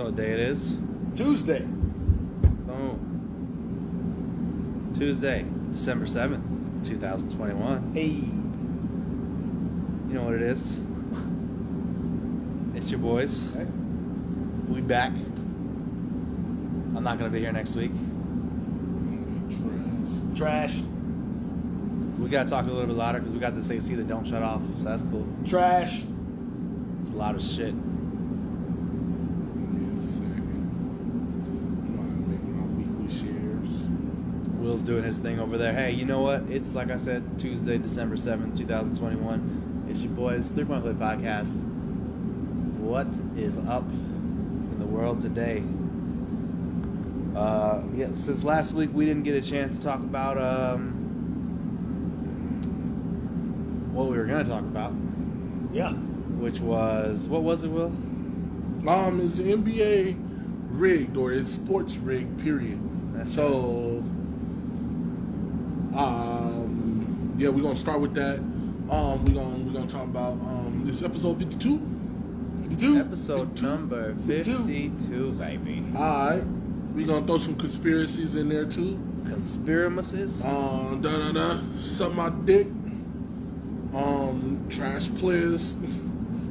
know what day it is. Tuesday. Boom. Tuesday, December 7th, 2021. Hey. You know what it is? It's your boys. Okay. We back. I'm not going to be here next week. Trash. We got to talk a little bit louder because we got this AC that don't shut off, so that's cool. Trash. It's loud as shit. Will's doing his thing over there. Hey, you know what? It's, like I said, Tuesday, December 7th, 2021. It's your boys, 3 Point Play Podcast. What is up in the world today? Since last week, we didn't get a chance to talk about what we were going to talk about. Yeah. Which was, what was it, Will? Is the NBA rigged, or is sports rigged, period. That's so, yeah, we're gonna start with that. We're gonna talk about this episode 52. 52. Episode 52. Number 52, baby. Alright. We're gonna throw some conspiracies in there too. Conspiracies? Suck my dick. Trash players.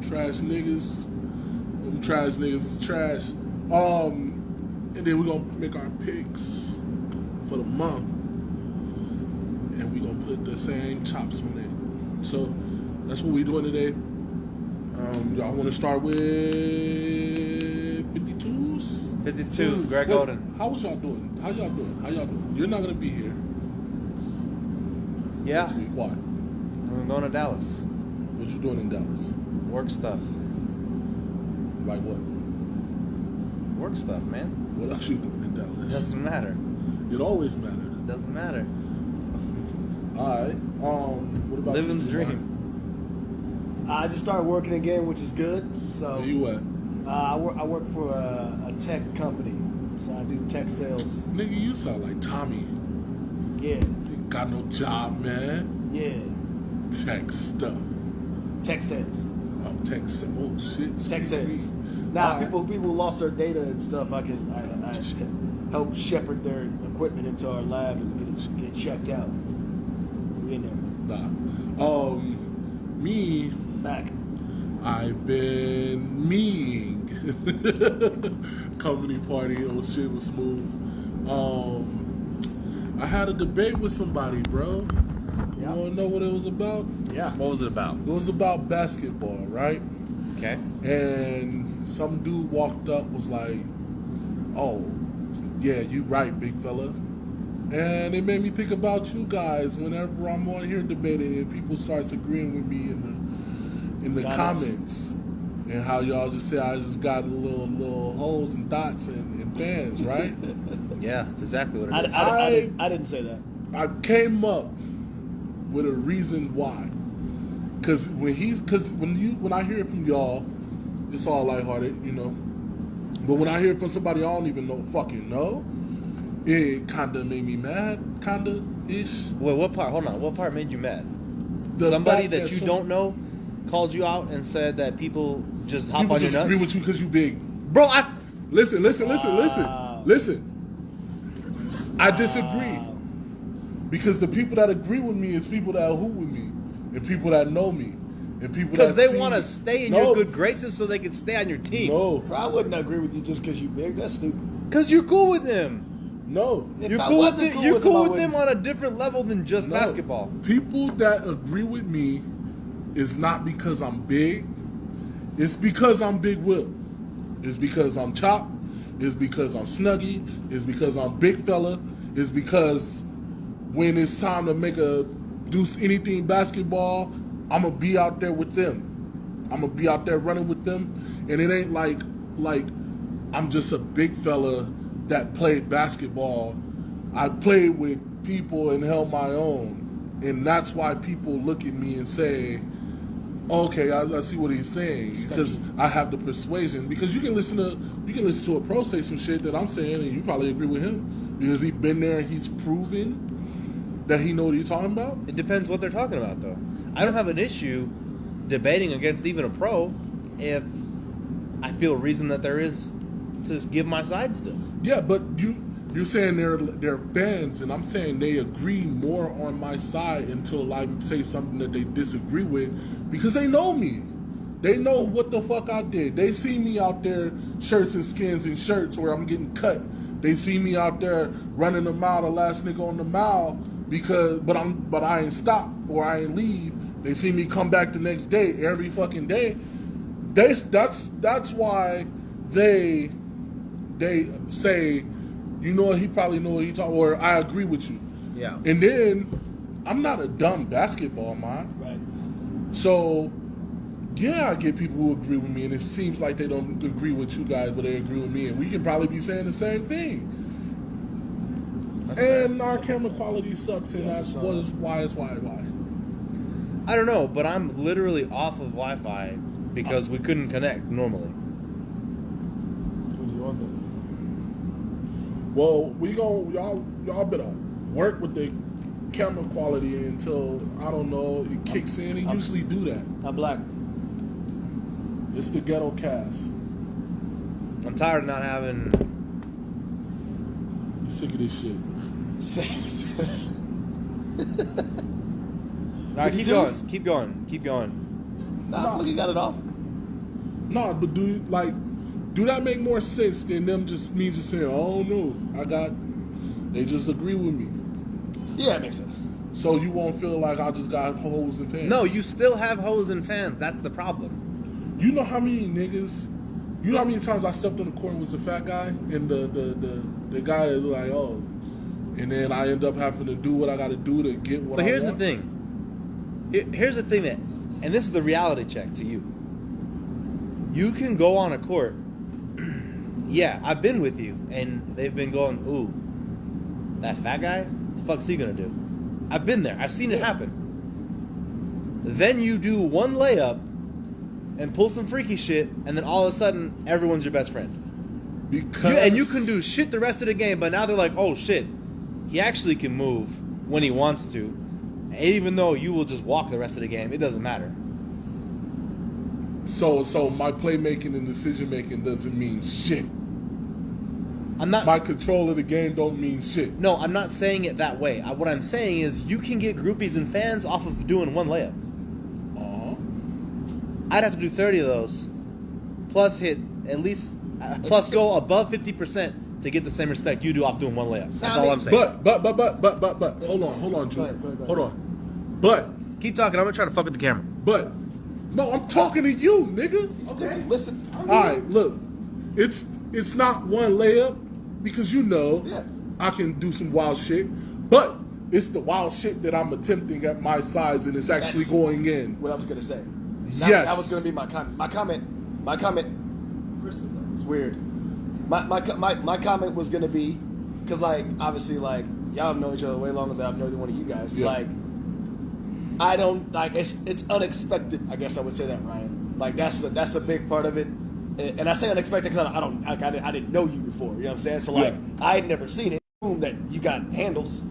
Trash niggas. Them trash niggas is trash. And then we're gonna make our picks for the month. And we're gonna put the same chops on it. So that's what we're doing today. Y'all wanna start with 52s? 52, Greg Oden. How was y'all doing? How y'all doing? You're not gonna be here. Yeah. Next week. Why? I'm going to Dallas. What you doing in Dallas? Work stuff. Like what? Work stuff, man. What else you doing in It Dallas? doesn't matter. It always matters. It doesn't matter. Alright. What about Living you, the Jamar? dream. I just started working again, which is good. So Where you at? I work for a tech company, so I do tech sales. Nigga, you sound like Tommy. Yeah, Ain't got no job, man. yeah, Tech stuff. tech sales, Oh, tech stuff. Oh, shit. tech Excuse me. sales. Now, Alright. people lost their data and stuff. I help shepherd their equipment into our lab and get checked out. We in there. Nah. Me, Back. I've been meing. Company party, oh shit was smooth. I had a debate with somebody, bro. You Yeah. wanna know what it was about? Yeah. What was it about? It was about basketball, right? Okay. And some dude walked up, was like, "Oh, yeah, you right, big fella." And it made me think about you guys whenever I'm on here debating and people starts agreeing with me in the comments, and how y'all just say I just got little holes and dots and fans, right? Yeah, that's exactly what it is. I didn't say that. I came up with a reason why. Cause when I hear it from y'all, it's all lighthearted, you know. But when I hear it from somebody I don't even fucking know, it kinda made me mad, kinda ish. Wait, what part? Hold on. What part made you mad? The Somebody fact that you don't know called you out and said that people just hop people on your just nuts? agree with you because you big. Bro, I... Listen. Wow. I disagree. Because the people that agree with me is people that hoot with me, and people that know me, and people Because that they want to stay in your good graces so they can stay on your team. No, Bro, I wouldn't agree with you just because you big. That's stupid. Because you're cool with them. no. If You're I cool with wasn't them, you're I cool with wouldn't. them on a different level than just No. basketball. People that agree with me is not because I'm big. It's because I'm Big Will. It's because I'm Chop. It's because I'm Snuggy. It's because I'm Big Fella. It's because when it's time to do anything basketball, I'm gonna be out there with them. I'm gonna be out there running with them, and it ain't like I'm just a big fella that played basketball. I played with people and held my own, and that's why people look at me and say, "Okay, I see what he's saying," because I have the persuasion. Because you can listen to a pro say some shit that I'm saying, and you probably agree with him because he's been there and he's proven that he know what he's talking about. It depends what they're talking about, though. I don't have an issue debating against even a pro if I feel a reason that there is to give my side still. Yeah, but you're saying they're fans, and I'm saying they agree more on my side until I say something that they disagree with, because they know me. They know what the fuck I did. They see me out there, shirts and skins and shirts where I'm getting cut. They see me out there running the mile, the last nigga on the mile, but I ain't stop or I ain't leave. They see me come back the next day, every fucking day. That's why they say, you know what, he probably know what he talking, or I agree with you. Yeah. And then I'm not a dumb basketball mind. Right. So yeah, I get people who agree with me, and it seems like they don't agree with you guys, but they agree with me, and we can probably be saying the same thing. And our camera quality sucks, and that's why. I don't know, but I'm literally off of Wi-Fi because we couldn't connect normally. What do you want then? Well, y'all better work with the camera quality until, I don't know, it kicks in. It usually do that. I'm black. It's the ghetto cast. I'm tired of not having. You sick of this shit. All right, keep 52s? going. Keep going. Nah, I feel like you got it off. Nah, but do that make more sense than them just me just saying, oh no, they just agree with me. Yeah, it makes sense. So you won't feel like I just got hoes and fans. No, you still have hoes and fans. That's the problem. You know how many niggas, you know how many times I stepped on the court and was the fat guy, and the guy is like, oh, and then I end up having to do what I got to do to get what I want. But here's the thing. Here's the thing and this is the reality check to you. You can go on a court. Yeah, I've been with you, and they've been going, ooh, that fat guy? The fuck's he gonna do? I've been there. I've seen it happen. Then you do one layup and pull some freaky shit, and then all of a sudden, everyone's your best friend. And you can do shit the rest of the game, but now they're like, oh shit, he actually can move when he wants to. Even though you will just walk the rest of the game, it doesn't matter. So my playmaking and decision making doesn't mean shit. My control of the game don't mean shit. No, I'm not saying it that way. What I'm saying is you can get groupies and fans off of doing one layup. I'd have to do 30 of those, plus hit at least, plus go above 50% to get the same respect you do off doing one layup. That's all I'm saying. But hold on, Drew. Hold on. But keep talking. I'm gonna try to fuck with the camera. But no, I'm talking to you, nigga. Okay. Listen. All right, look, it's not one layup because I can do some wild shit, but it's the wild shit that I'm attempting at my size and it's actually going in. What I was gonna say. Yes. That was gonna be my comment. My comment. It's weird. My comment was gonna be, because like obviously like y'all have known each other way longer than I've known either one of you guys. Yeah. Like I don't like it's unexpected. I guess I would say that, Ryan. Like that's a big part of it. And I say unexpected because I didn't know you before. You know what I'm saying? So like I had never seen it. That you got handles.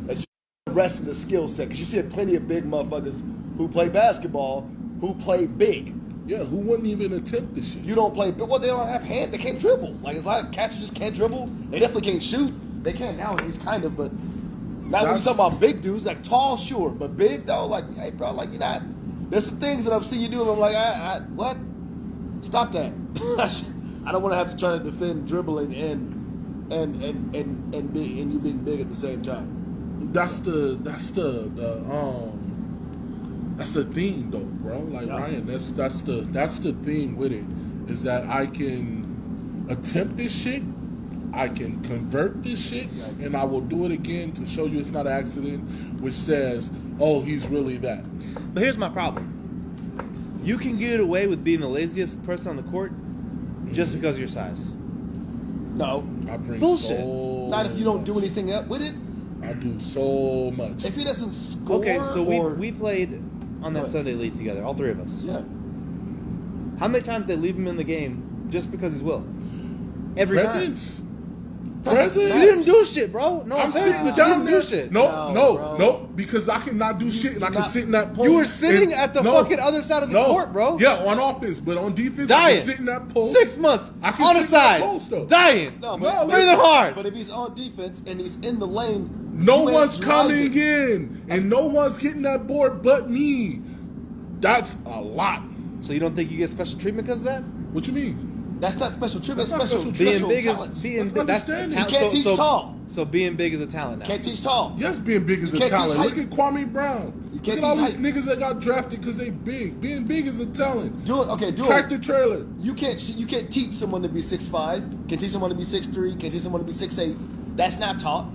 That you the rest of the skill set, because you see plenty of big motherfuckers who play basketball who play big. Yeah, who wouldn't even attempt this shit? You don't play, well, they don't have hand. They can't dribble. Like, it's a lot of cats who just can't dribble. They definitely can't shoot. They can nowadays, kind of, but now when you talk about big dudes, like tall, sure, but big though, like, hey, bro, like you're not. There's some things that I've seen you do, and I'm like, what? Stop that. I don't want to have to try to defend dribbling and you being big at the same time. That's the thing though, bro. Like Ryan, that's the thing with it, is that I can attempt this shit, I can convert this shit, and I will do it again to show you it's not an accident, which says, oh, he's really that. But here's my problem. You can get away with being the laziest person on the court just because of your size. No. I bring bullshit. Not if you don't do anything with it. I do so much. If he doesn't score. Okay, so we played on that Sunday league together, all three of us. Yeah. How many times did they leave him in the game just because he's Will? Every Presence. time. Presence? You didn't do shit, bro. No I'm offense, sitting but you down didn't there. do shit. No, because I cannot do shit and I can sit in that post. You were sitting at the fucking other side of the court, bro. Yeah, on offense, but on defense, I Dying. can sit in that post. 6 months I can on sit the in that side, post, though. dying. No, No, breathing listen. hard. But if he's on defense and he's in the lane, No you ain't one's coming driving. in, and no one's getting that board but me. That's a lot. So you don't think you get special treatment because of that? What you mean? That's not special treatment. That's not Special, special Being special big talents. is being That's big. That's understanding. You can't teach tall. So being big is a talent now. Can't teach tall. Yes, being big is You a can't talent. teach Look height. at Kwame Brown. You Look can't at all teach these height. niggas that got drafted because they big. Being big is a talent. Do it. Okay, do Tractor it. trailer. You can't teach someone to be 6'5". Can teach someone to be 6'3". Can teach someone to be 6'8". That's not taught.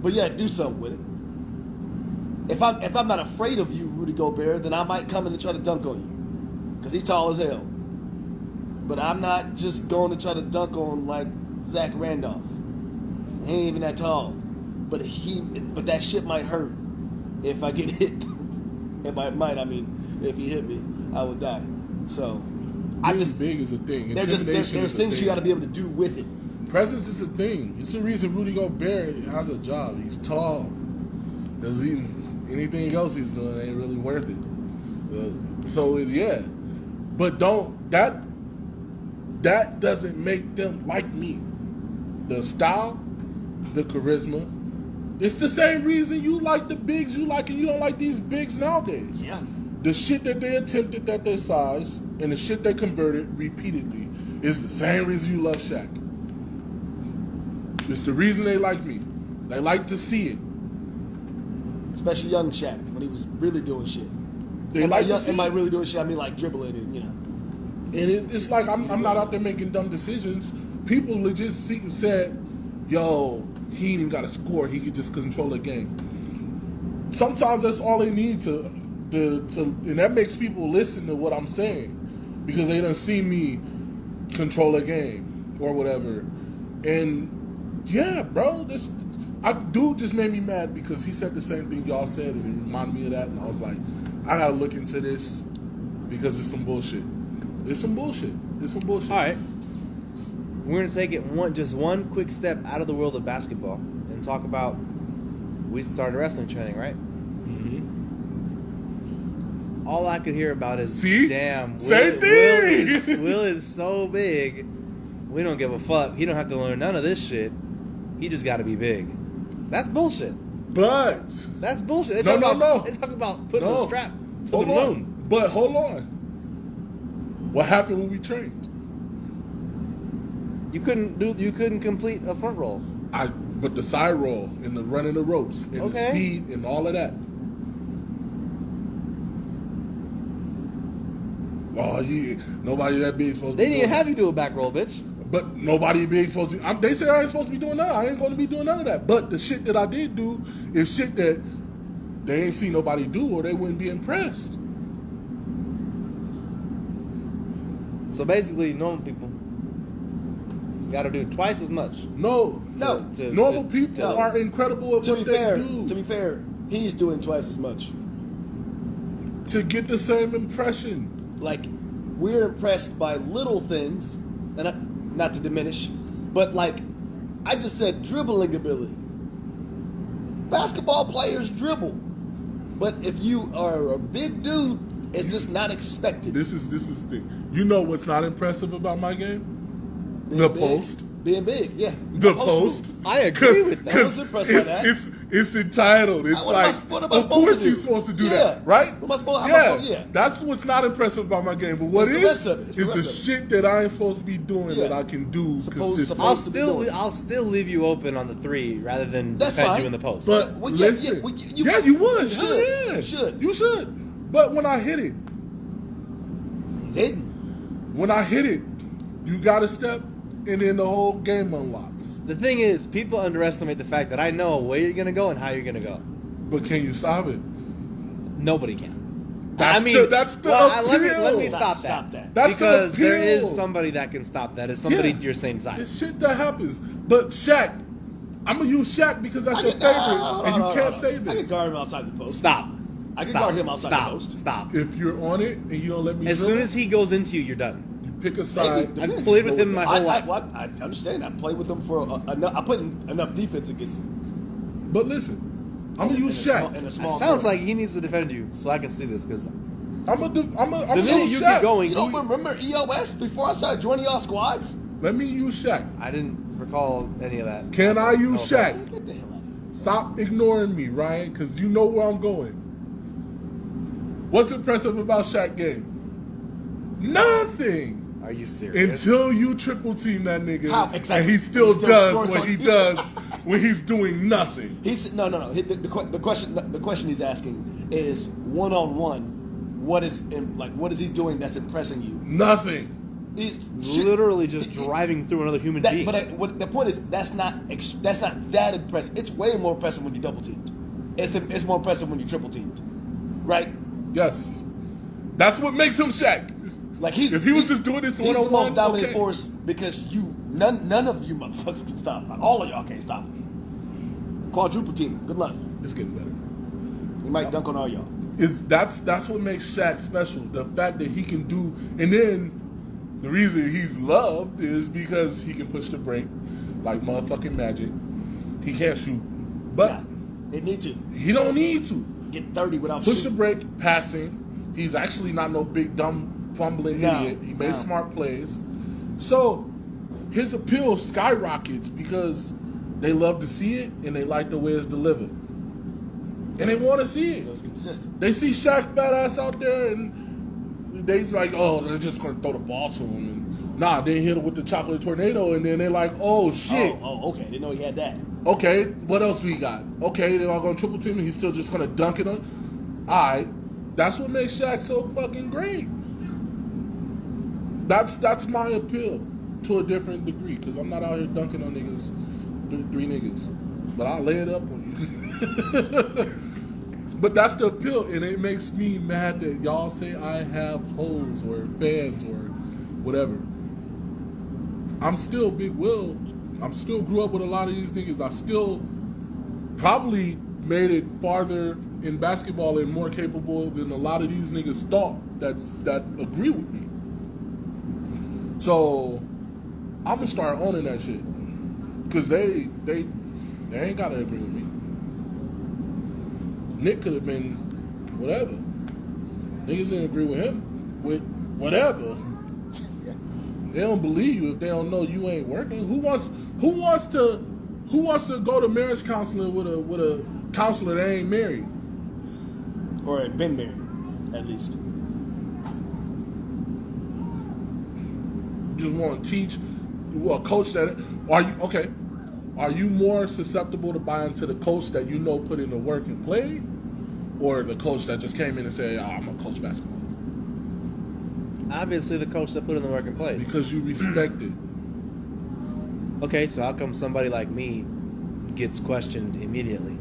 But yeah, do something with it. If I'm not afraid of you, Rudy Gobert, then I might come in and try to dunk on you, because he's tall as hell. But I'm not just going to try to dunk on like Zach Randolph. He ain't even that tall. But that shit might hurt if I get hit. I mean, if he hit me, I would die. So Being big is a thing. there's Intimidation is a things thing. you got to be able to do with it. Presence is a thing. It's the reason Rudy Gobert has a job. He's tall. Does he? Anything else he's doing ain't really worth it. But that doesn't make them like me. The style, the charisma. It's the same reason you like the bigs you like and you don't like these bigs nowadays. Yeah. The shit that they attempted at their size and the shit they converted repeatedly is the same reason you love Shaq. It's the reason they like me. They like to see it. Especially young Shaq when he was really doing shit. They like to see and by it. really doing shit, I mean like dribbling and And it's like I'm not out there making dumb decisions. People legit said, yo, he ain't even got to score. He could just control the game. Sometimes that's all they need to and that makes people listen to what I'm saying because they don't see me control a game or whatever. And yeah, bro, dude just made me mad because he said the same thing y'all said and it reminded me of that. And I was like, I gotta look into this because it's some bullshit. It's some bullshit. All right. We're going to take it one quick step out of the world of basketball and talk about, we started wrestling training, right? Mm-hmm. All I could hear about is, See? damn, Same thing. Will is so big, we don't give a fuck. He don't have to learn none of this shit. He just got to be big. That's bullshit. But That's bullshit. No. They talk about putting a strap to the hold moon. on. But hold on. What happened when we trained? You couldn't complete a front roll. But the side roll and the running the ropes and the speed and all of that. Oh, yeah. Nobody that big supposed to They be didn't doing have you do a back roll, bitch. But nobody big supposed to be. They say I ain't supposed to be doing that. I ain't going to be doing none of that. But the shit that I did do is shit that they ain't seen nobody do or they wouldn't be impressed. So basically, normal people got to do twice as much. No. Normal people are incredible at what they do. To be fair, he's doing twice as much. To get the same impression. Like, we're impressed by little things, and not to diminish, but like I just said, dribbling ability. Basketball players dribble, but if you are a big dude, it's just not expected. This is the thing. You know what's not impressive about my game? Being The big, post. being big, yeah. The post. move. I agree with that. I was impressed by that. It's entitled. It's What am I- like, what am I of supposed course to do? you're supposed to do Yeah. that, right? What am I supposed- how am I supposed- yeah. That's what's not impressive about my game. But what It's the is rest of it. It's the is the rest of shit that I ain't supposed to be doing Yeah. that I can do Supposed- consistently. I'll supposed to be doing. I'll still leave you open on the three rather than That's defend fine. you in the post. But Well, yeah, listen, yeah, you would. you Hell should. yeah. You should. You should. But when I hit it, He's hitting. you got to step, and then the whole game unlocks. The thing is, people underestimate the fact that I know where you're gonna go and how you're gonna go. But can you stop it? Nobody can. That's I mean, that's the let appeal. me stop Stop that. that. That's because the there appeal. is somebody that can stop that. Is somebody Yeah. your same It's size. shit that happens. But Shaq, I'm gonna use Shaq because that's your favorite, and you can't save I can it. guard him outside the post. Stop. I can Stop. guard him outside Stop. the post. Stop. If you're on it and you don't let me, As soon as he goes into you, you're done. pick a side. Maybe. I've played with him my whole life. I understand. I played with him for I put in enough defense against him. But listen, I'm gonna use Shaq. In a It small sounds court. like he needs to defend you, so I can see this because I'm gonna the minute use you Shaq. get going, You don't remember EOS before I started joining y'all squads? Let me use Shaq. I didn't recall any of that. Can I use No Shaq? offense. Get the hell out of here. Stop ignoring me, Ryan, because you know where I'm going. What's impressive about Shaq game? Nothing. Are you serious? Until you triple team that nigga, How? Exactly. and he still He still does scores what on he you. does when he's doing nothing. He's no. The question he's asking is 1-on-1. What is he doing that's impressing you? Nothing. He's literally just driving through another human being. But the point is that's not that impressive. It's way more impressive when you double teamed. It's more impressive when you triple teamed, right? Yes, that's what makes him Shaq. Like If he was just doing this he's the one-on-one, most dominant okay. force because none of you motherfuckers can stop. All of y'all can't stop. Quadruple team. Good luck. It's getting better. He might dunk on all y'all. That's what makes Shaq special. The fact that he can do, and then the reason he's loved is because he can push the break like motherfucking magic. He can't shoot, but Yeah, they need to he don't need to get 30 without push the shooting. break, passing. He's actually not no big dumb fumbling No, idiot. He made no. smart plays, so his appeal skyrockets because they love to see it and they like the way it's delivered, and they want to see It it. was consistent. They see Shaq fat ass out there and they's like, oh, they're just gonna throw the ball to him. And nah, they hit him with the chocolate tornado, and then they're like, oh shit. Oh, okay. Didn't know he had that. Okay, what else we got? Okay, they're all gonna triple team him. He's still just gonna dunk it on. Alright, that's what makes Shaq so fucking great. That's my appeal to a different degree, because I'm not out here dunking on niggas, three niggas, but I'll lay it up on you. But that's the appeal, and it makes me mad that y'all say I have hoes or fans or whatever. I'm still Big Will. I'm still grew up with a lot of these niggas. I still probably made it farther in basketball and more capable than a lot of these niggas thought that agree with me. So I'm gonna start owning that shit, cause they ain't gotta agree with me. Nick could have been whatever. Niggas didn't agree with him with whatever. They don't believe you if they don't know you ain't working. Who wants to go to marriage counseling with a counselor that ain't married? Or had been married, at least. You just want to teach a coach that are you more susceptible to buy into the coach that you know put in the work and play, or the coach that just came in and said, I'm a coach basketball? Obviously, the coach that put in the work and play. Because you respect it. Okay, so how come somebody like me gets questioned immediately?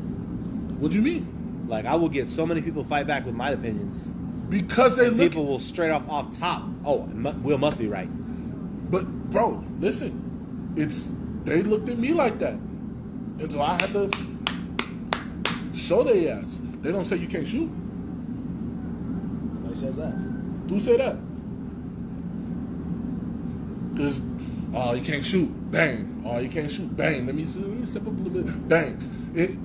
What do you mean? Like, I will get so many people fight back with my opinions. Because they And look. people will straight off top. Oh, Will must be right. But bro, listen, they looked at me like that, and so I had to show their ass. They don't say you can't shoot. Who says that? Who say that? Because oh, you can't shoot, bang. Oh, you can't shoot, bang. Let me step up a little bit, bang. It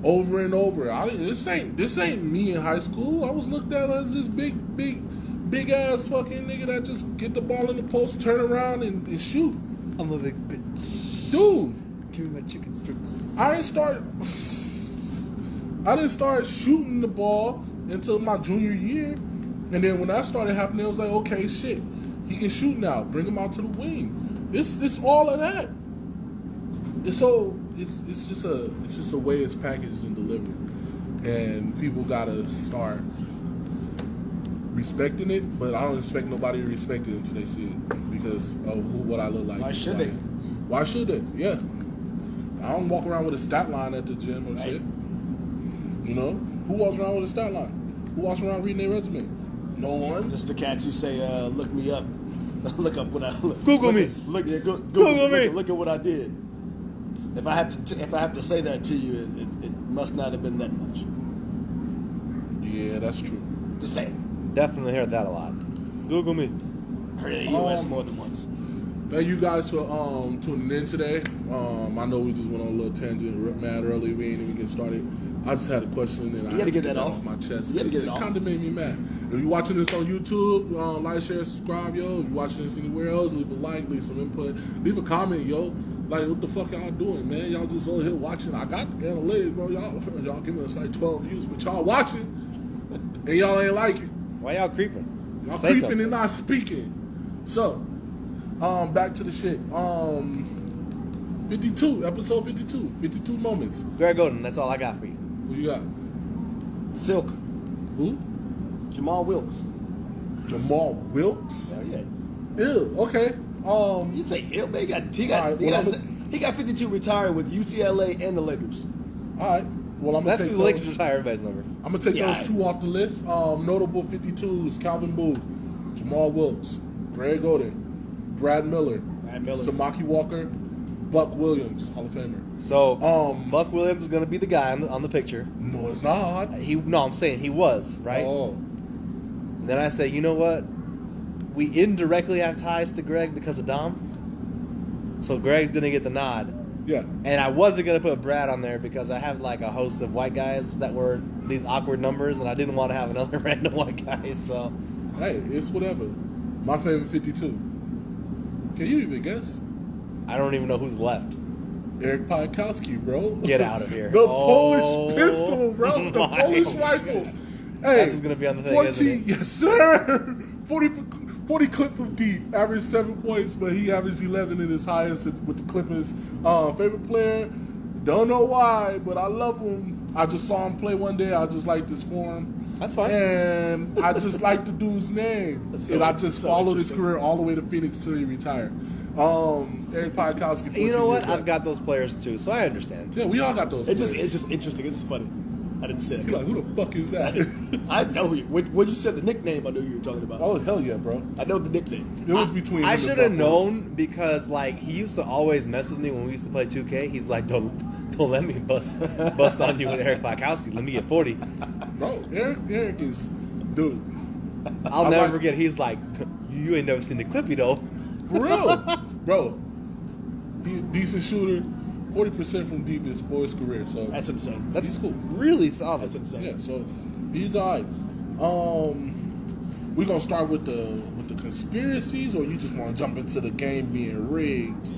over and over. This ain't me in high school. I was looked at as this big ass fucking nigga that just get the ball in the post, turn around and shoot. I'm a big bitch. Dude, Give me my chicken strips. I didn't start shooting the ball until my junior year. And then when that started happening, it was like, okay, shit, he can shoot now. Bring him out to the wing. It's all of that. It's just a way it's packaged and delivered. And people gotta start respecting it, but I don't expect nobody to respect it until they see it because of what I look like. Why should they? Why should they? Yeah. I don't walk around with a stat line at the gym or shit. You know? Who walks around with a stat line? Who walks around reading their resume? No one. Just the cats who say, look me up. Look up what I Google me. Google me. Look at what I did. If I have to say that to you, it must not have been that much. Yeah, that's true. Just saying. Definitely heard that a lot. Google me. Heard it EOS more than once. Thank you guys for tuning in today. I know we just went on a little tangent mad early. We ain't even get started. I just had a question and I had to get that off my chest. It kind of made me mad. If you're watching this on YouTube, like, share, subscribe, yo. If you're watching this anywhere else, leave a like, leave some input, leave a comment, yo. Like, what the fuck y'all doing, man? Y'all just over here watching. I got analytics, bro. Y'all giving us like 12 views, but y'all watching and y'all ain't like it. Why y'all creeping? Y'all creeping and not speaking. So, back to the shit. 52, episode 52, 52 moments. Greg Oden, that's all I got for you. Who you got? Silk. Who? Jamal Wilkes. Jamal Wilkes? Hell yeah. Ew, okay. You say ill, man. He got 52 retiring with UCLA and the Lakers. All right. Well, I'm gonna That's take the those. Lakers retire everybody's number. I'm gonna take those two off the list. Notable 52s: Calvin Booth, Jamal Wilkes, Greg Oden, Brad Miller, Samaki Walker, Buck Williams, Hall of Famer. So Buck Williams is gonna be the guy on the picture. No, it's not. No, I'm saying he was, right? Oh. And then I say, you know what? We indirectly have ties to Greg because of Dom. So Greg's gonna get the nod. Yeah. And I wasn't gonna put Brad on there because I have like a host of white guys that were these awkward numbers, and I didn't want to have another random white guy. So hey, it's whatever. My favorite 52. Can you even guess? I don't even know who's left. Eric Piatkowski, bro. Get out of here. The Polish pistol, bro. The Polish rifle. Hey, that's what's gonna be on the thing, 14, isn't it? yes, sir. 40 clip from deep, averaged 7 points, but he averaged 11 in his highest with the Clippers. Favorite player, don't know why, but I love him. I just saw him play one day. I just liked his form. That's fine. And I just like the dude's name. And I just followed his career all the way to Phoenix till he retired. Eric Piatkowski. You know what? I've got those players too, so I understand. Yeah, we all got those players. It's just interesting. It's just funny. I didn't say that. You're like, who the fuck is that? I know you. When you said the nickname, I knew you were talking about. Oh, hell yeah, bro. I know the nickname. It was between I him should and have Buck known Williams. because like he used to always mess with me when we used to play 2K. He's like, don't let me bust on you with Eric Piatkowski. Let me get 40. Bro, Eric is, dude. I'll never forget. He's like, you ain't never seen the Clippy though. For real, bro. He decent shooter, 40% from deep is for his career. So That's insane. That's he's cool. really solid. That's insane. Yeah, so he's alright. We're gonna start with the conspiracies, or you just want to jump into the game being rigged?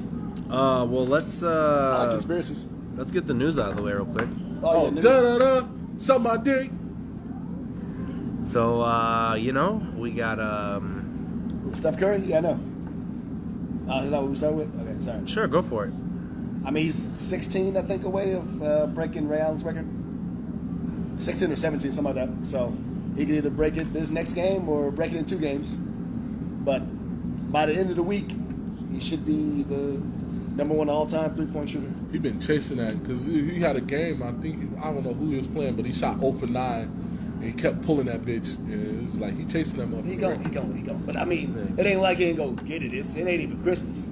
Well, let's I like conspiracies. let's get the news out of the way real quick. Oh, yeah, da-da-da, suck my dick. So we got Steph Curry? Yeah, I know. Is that what we start with? Okay, sorry. sure, go for it. I mean, he's 16, I think, away of breaking Ray Allen's record. 16 or 17, something like that. So he could either break it this next game or break it in 2 games. But by the end of the week, he should be the #1 all-time three-point shooter. He been chasing that because he had a game. I don't know who he was playing, but he shot 0 for 9. And he kept pulling that bitch. And it's like he chasing that motherfucker. He go. But I mean, It ain't like he ain't go get it. It ain't even Christmas.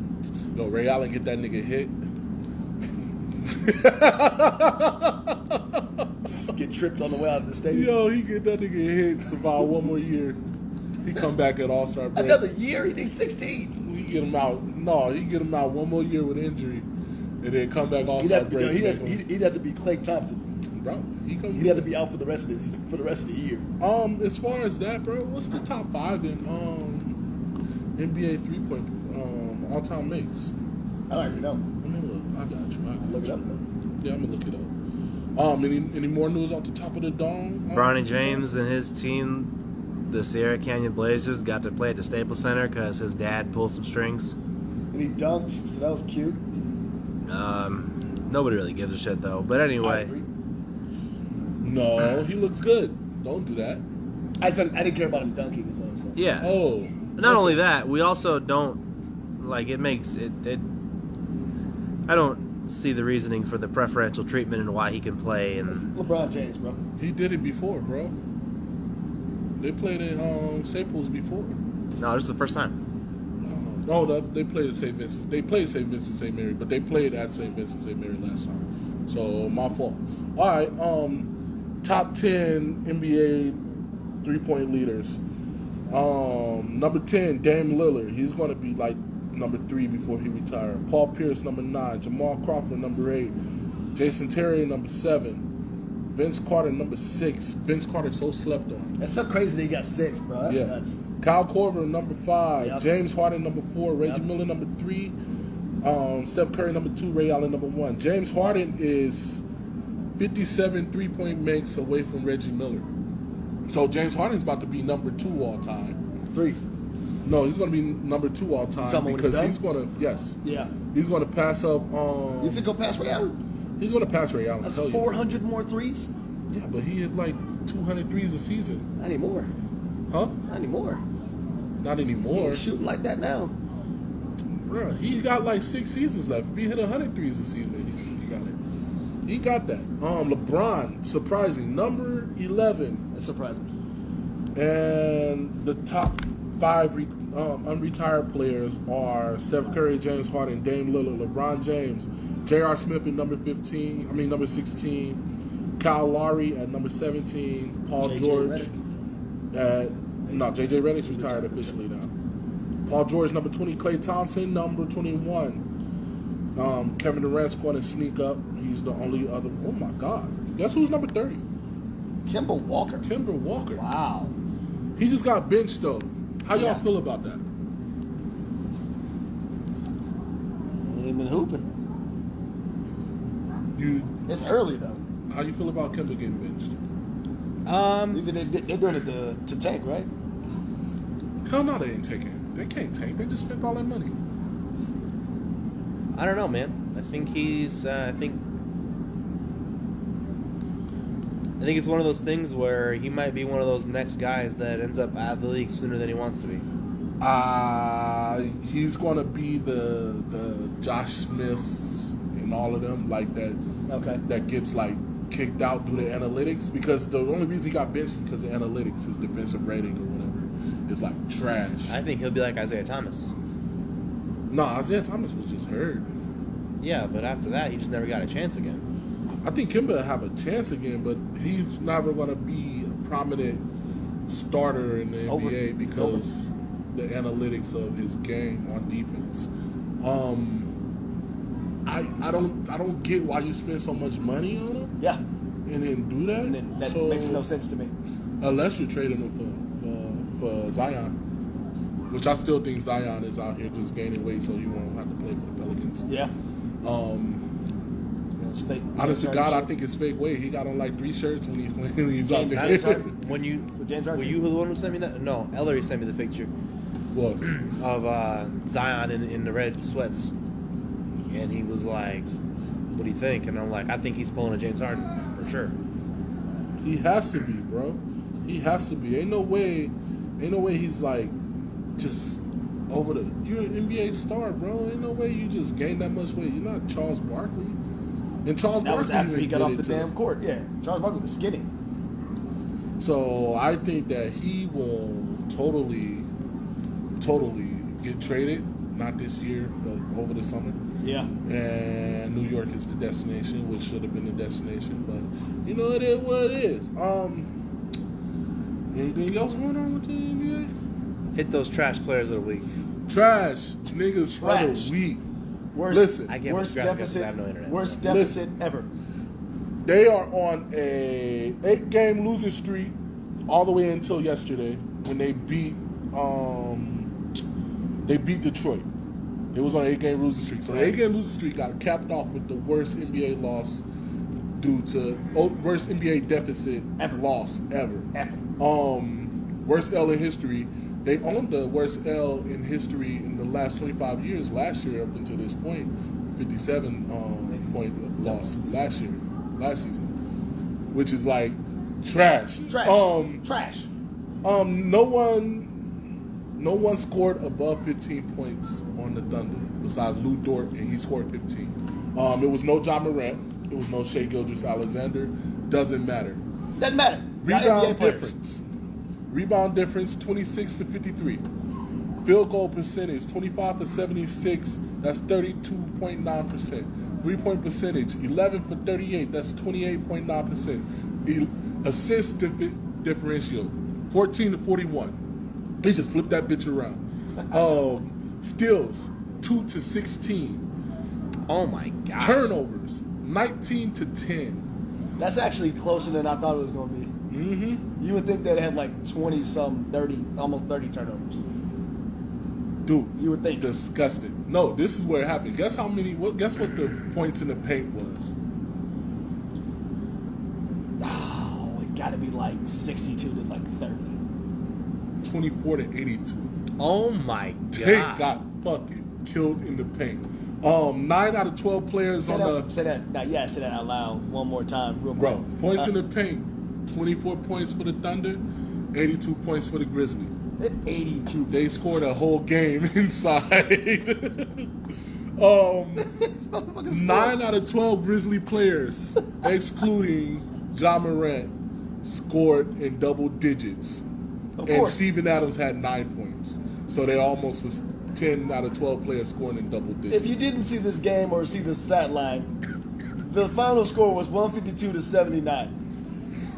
No, Ray Allen get that nigga hit. Get tripped on the way out of the stadium. Yo, he get that nigga hit, survive one more year. He come back at All-Star break. Another year? He's 16. He get him out. No, he get him out one more year with injury, and then come back He'd All-Star have, break. he'd have to be Klay Thompson. Bro, He'd have to be out for the rest of the year. As far as that, bro, what's the top 5 in NBA 3-point all-time makes? I don't even know. Let me look. I got you. Look it up. Yeah, I'm gonna look it up. Any more news off the top of the dome? Bronny James and his team, the Sierra Canyon Blazers, got to play at the Staples Center because his dad pulled some strings. And he dunked, so that was cute. Nobody really gives a shit though. But I anyway, agree. No, he looks good. Don't do that. I didn't care about him dunking, is what I'm saying. yeah. Oh. Not only that, we also don't like it makes it. I don't see the reasoning for the preferential treatment and why he can play It's and LeBron James, bro. He did it before, bro. They played at Staples before. no, this is the first time. No, they played at St. Vincent. They played St. Vincent St. Mary, but they played at St. Vincent St. Mary last time. So my fault. All right, top 10 NBA 3-point leaders. Number 10, Dame Lillard. He's going to be like number 3 before he retires. Paul Pierce, number 9. Jamal Crawford, number 8. Jason Terry, number 7. Vince Carter, number 6. Vince Carter so slept on. That's so crazy that he got 6, bro. That's nuts. Kyle Korver, number 5. Yep. James Harden, number 4. Reggie Miller, number 3. Steph Curry, number 2. Ray Allen, number 1. James Harden is 57 three-point makes away from Reggie Miller. So James Harden's about to be number 2 all time. 3. No, he's going to be number 2 all time because he's going to he's going to pass up. You think he'll pass Ray Allen? He's going to pass Ray Allen. That's 400 more threes. Yeah, but he is like 200 threes a season. Not anymore. Huh? Not anymore. Not He anymore. ain't shooting like that now. Bro, he's got like 6 seasons left. If he hit 100 threes a season, he got it. He got that. LeBron, surprising, number 11. That's surprising. And the top 5 unretired players are Steph Curry, James Harden, Dame Lillard, LeBron James, J.R. Smith at number 16, Kyle Lowry at number 17, Paul George J.J. Redick's retired officially now. Paul George, number 20, Klay Thompson, number 21. Kevin Durant's going to sneak up. He's the only other. Oh my God! Guess who's number 30? Kemba Walker. Wow. He just got benched though. How y'all feel about that? He ain't been hooping. It's early though. How you feel about Kemba getting benched? They're doing it to tank, right? Hell no, they ain't taking. They can't tank. They just spent all that money. I don't know, man. I think he's. I think it's one of those things where he might be one of those next guys that ends up out of the league sooner than he wants to be. He's gonna be the Josh Smiths and all of them like that. Okay. That gets like kicked out due to analytics because the only reason he got benched because of analytics, his defensive rating or whatever is like trash. I think he'll be like Isaiah Thomas. No, Isaiah Thomas was just hurt. Yeah, but after that, he just never got a chance again. I think Kemba will have a chance again, but he's never going to be a prominent starter in the NBA because the analytics of his game on defense. I don't get why you spend so much money on him. Yeah. And then do that. And then that makes no sense to me. Unless you're trading him for Zion, which I still think Zion is out here just gaining weight so you won't have to play for the Pelicans. Yeah. It's fake. Honest to God, I think it's fake weight. He got on like 3 shirts when he's out there. When you James Harden. were you the one who sent me that? No, Ellery sent me the picture What? of Zion in the red sweats, and he was like, "What do you think?" And I'm like, "I think he's pulling a James Harden for sure." He has to be, bro. He has to be. Ain't no way he's like just over the. You're an NBA star, bro. Ain't no way you just gain that much weight. You're not Charles Barkley. And Charles That Barkley was after he got off the too. damn court. Yeah. Charles Barkley was skinny. So I think that he will totally get traded. Not this year, but over the summer. Yeah. And New York is the destination, which should have been the destination, but you know it is what it is. Anything else going on with the NBA? Hit those trash players of the week. Trash niggas for the week. Listen, I can't worst subscribe deficit. because I have no internet. Worst so. deficit ever. they are on a 8-game losing streak all the way until yesterday when they beat Detroit. It was on an 8-game losing streak. So the 8-game losing streak got capped off with the worst NBA loss due to worst NBA deficit loss ever. Worst L in history. They owned the worst L in history in the last 25 years last year up until this point. 57 point loss last season. Which is like trash. Trash. No one scored above 15 points on the Thunder besides Lou Dort, and he scored 15. It was no Ja Morant. It was no Shai Gilgeous-Alexander. Doesn't matter. Doesn't matter. Rebound difference, 26 to 53. Field goal percentage, 25 for 76. That's 32.9%. 3-point percentage, 11 for 38. That's 28.9%. Assist differential, 14 to 41. He just flipped that bitch around. Steals 2 to 16. Oh my god. Turnovers 19 to 10. That's actually closer than I thought it was going to be. Mm-hmm. You would think that it had like 20-some, 30, almost 30 turnovers. Dude, You would think. disgusting. No, this is where it happened. Guess how many? Guess what the points in the paint was? Oh, it got to be like 62 to like 30. 24 to 82. Oh my They god. got fucking killed in the paint. 9 out of 12 players Say on that, the say that. Now, yeah, say that out loud one more time, real bro. quick. Points in the paint. 24 points for the Thunder. 82 points for the Grizzlies. 82. They scored a whole game inside. This motherfucker 9 out of 12 Grizzly players, excluding Ja Morant, scored in double digits. Of And course. Steven Adams had 9 points. So they almost was 10 out of 12 players scoring in double digits. If you didn't see this game or see the stat line, the final score was 152 to 79.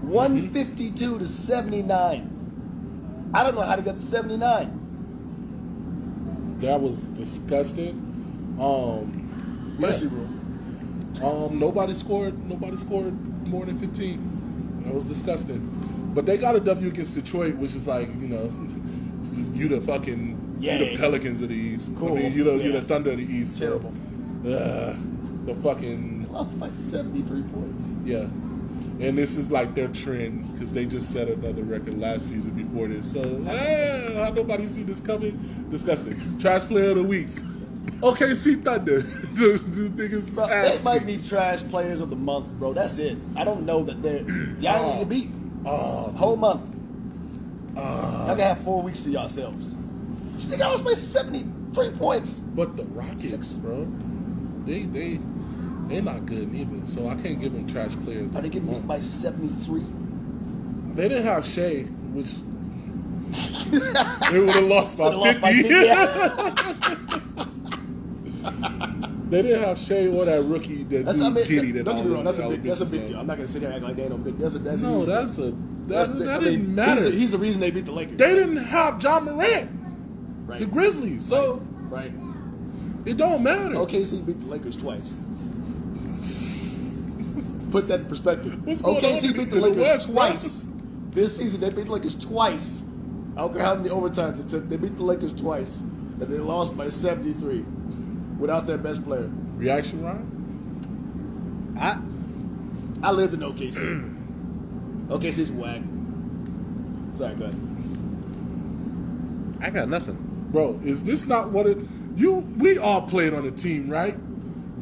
152 to 79. I don't know how to get to 79. That was disgusting. Mercy yeah. rule. Nobody scored more than 15. That was disgusting. But they got a W against Detroit, which is like, you know, you the fucking you the Yay. Pelicans of the East. Cool. I mean, you Yeah. the Thunder of the East. so, Terrible. the fucking Lost by 73 points. yeah. And this is like their trend because they just set another record last season before this. So how nobody see this coming? Disgusting. Trash player of the weeks. OKC Thunder. the niggas Bro, ass that might be cheeks. trash players of the month, bro. That's it. I don't know that they're. Y'all Oh. ain't get beat. Oh, Whole month. Y'all can have 4 weeks to yourselves. They got lost by 73 points. but the Rockets, Six. bro, they're not good neither. So I can't give them trash players. Are they of the getting beat month. by 73? They didn't have Shea, which they would have lost by Should've 50. lost by 50, yeah. They didn't have Shea or that rookie that That's, dude I mean, Kitty that don't get me all wrong. That's a the big Alabama deal. stuff. I'm not gonna sit there and act like they ain't no big. That's a No, huge that deal. that I didn't mean, matter. He's the reason they beat the Lakers. They didn't have John Morant, right. the Grizzlies, so Right. it don't matter. OKC beat the Lakers twice. Put that in perspective. What's going on OKC in beat the the Lakers West, man? twice. This season, they beat the Lakers twice. I don't care how many overtimes it took. They beat the Lakers twice. And they lost by 73 without their best player. Reaction, Ryan? I lived in OKC. OKC's whack. Sorry, go ahead. I got nothing. Bro, is this not what it? We all played on a team, right?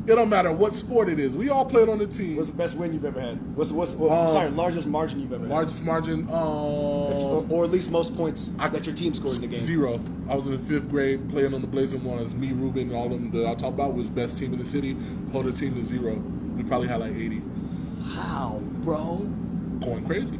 It don't matter what sport it is. We all played on the team. What's the best win you've ever had? Largest margin you've ever had? Largest margin, Or at least most points that your team scored in the game. 0. I was in the 5th grade playing on the Blazing Ones. Me, Ruben, all of them that I talked about was best team in the city. Hold the team to 0. We probably had like 80. How, bro? Going crazy.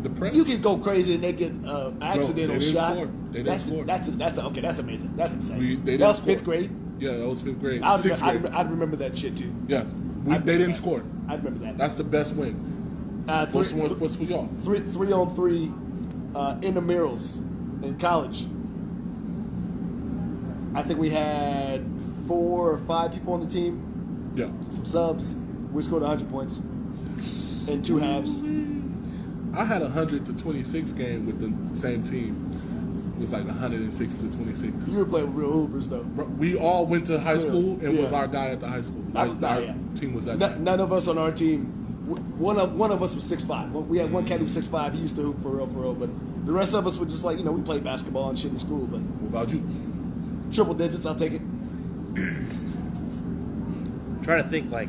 Depressed. You can go crazy and they get accidental they didn't shot. score. They didn't score. That's okay. That's amazing. That's insane. They didn't that was score. 5th grade. Yeah, that was 5th grade. I'd 6th grade. remember that shit too. Yeah. They didn't score. I remember that. That's the best win. What's for y'all? 3-on-3 intramurals in college. I think we had 4 or 5 people on the team. Yeah. Some subs. We scored 100 points in 2 halves. I had a 100-26 game with the same team. It was like 106 to 26. You were playing with real hoopers though. We all went to high school and was Yeah. our guy at the high school. Our team was that. None of us on our team. One of us was 6'5". We had one cat who was 6'5". He used to hoop for real. But the rest of us were just like, we played basketball and shit in school. But What about you? triple digits, I'll take it. Trying to think like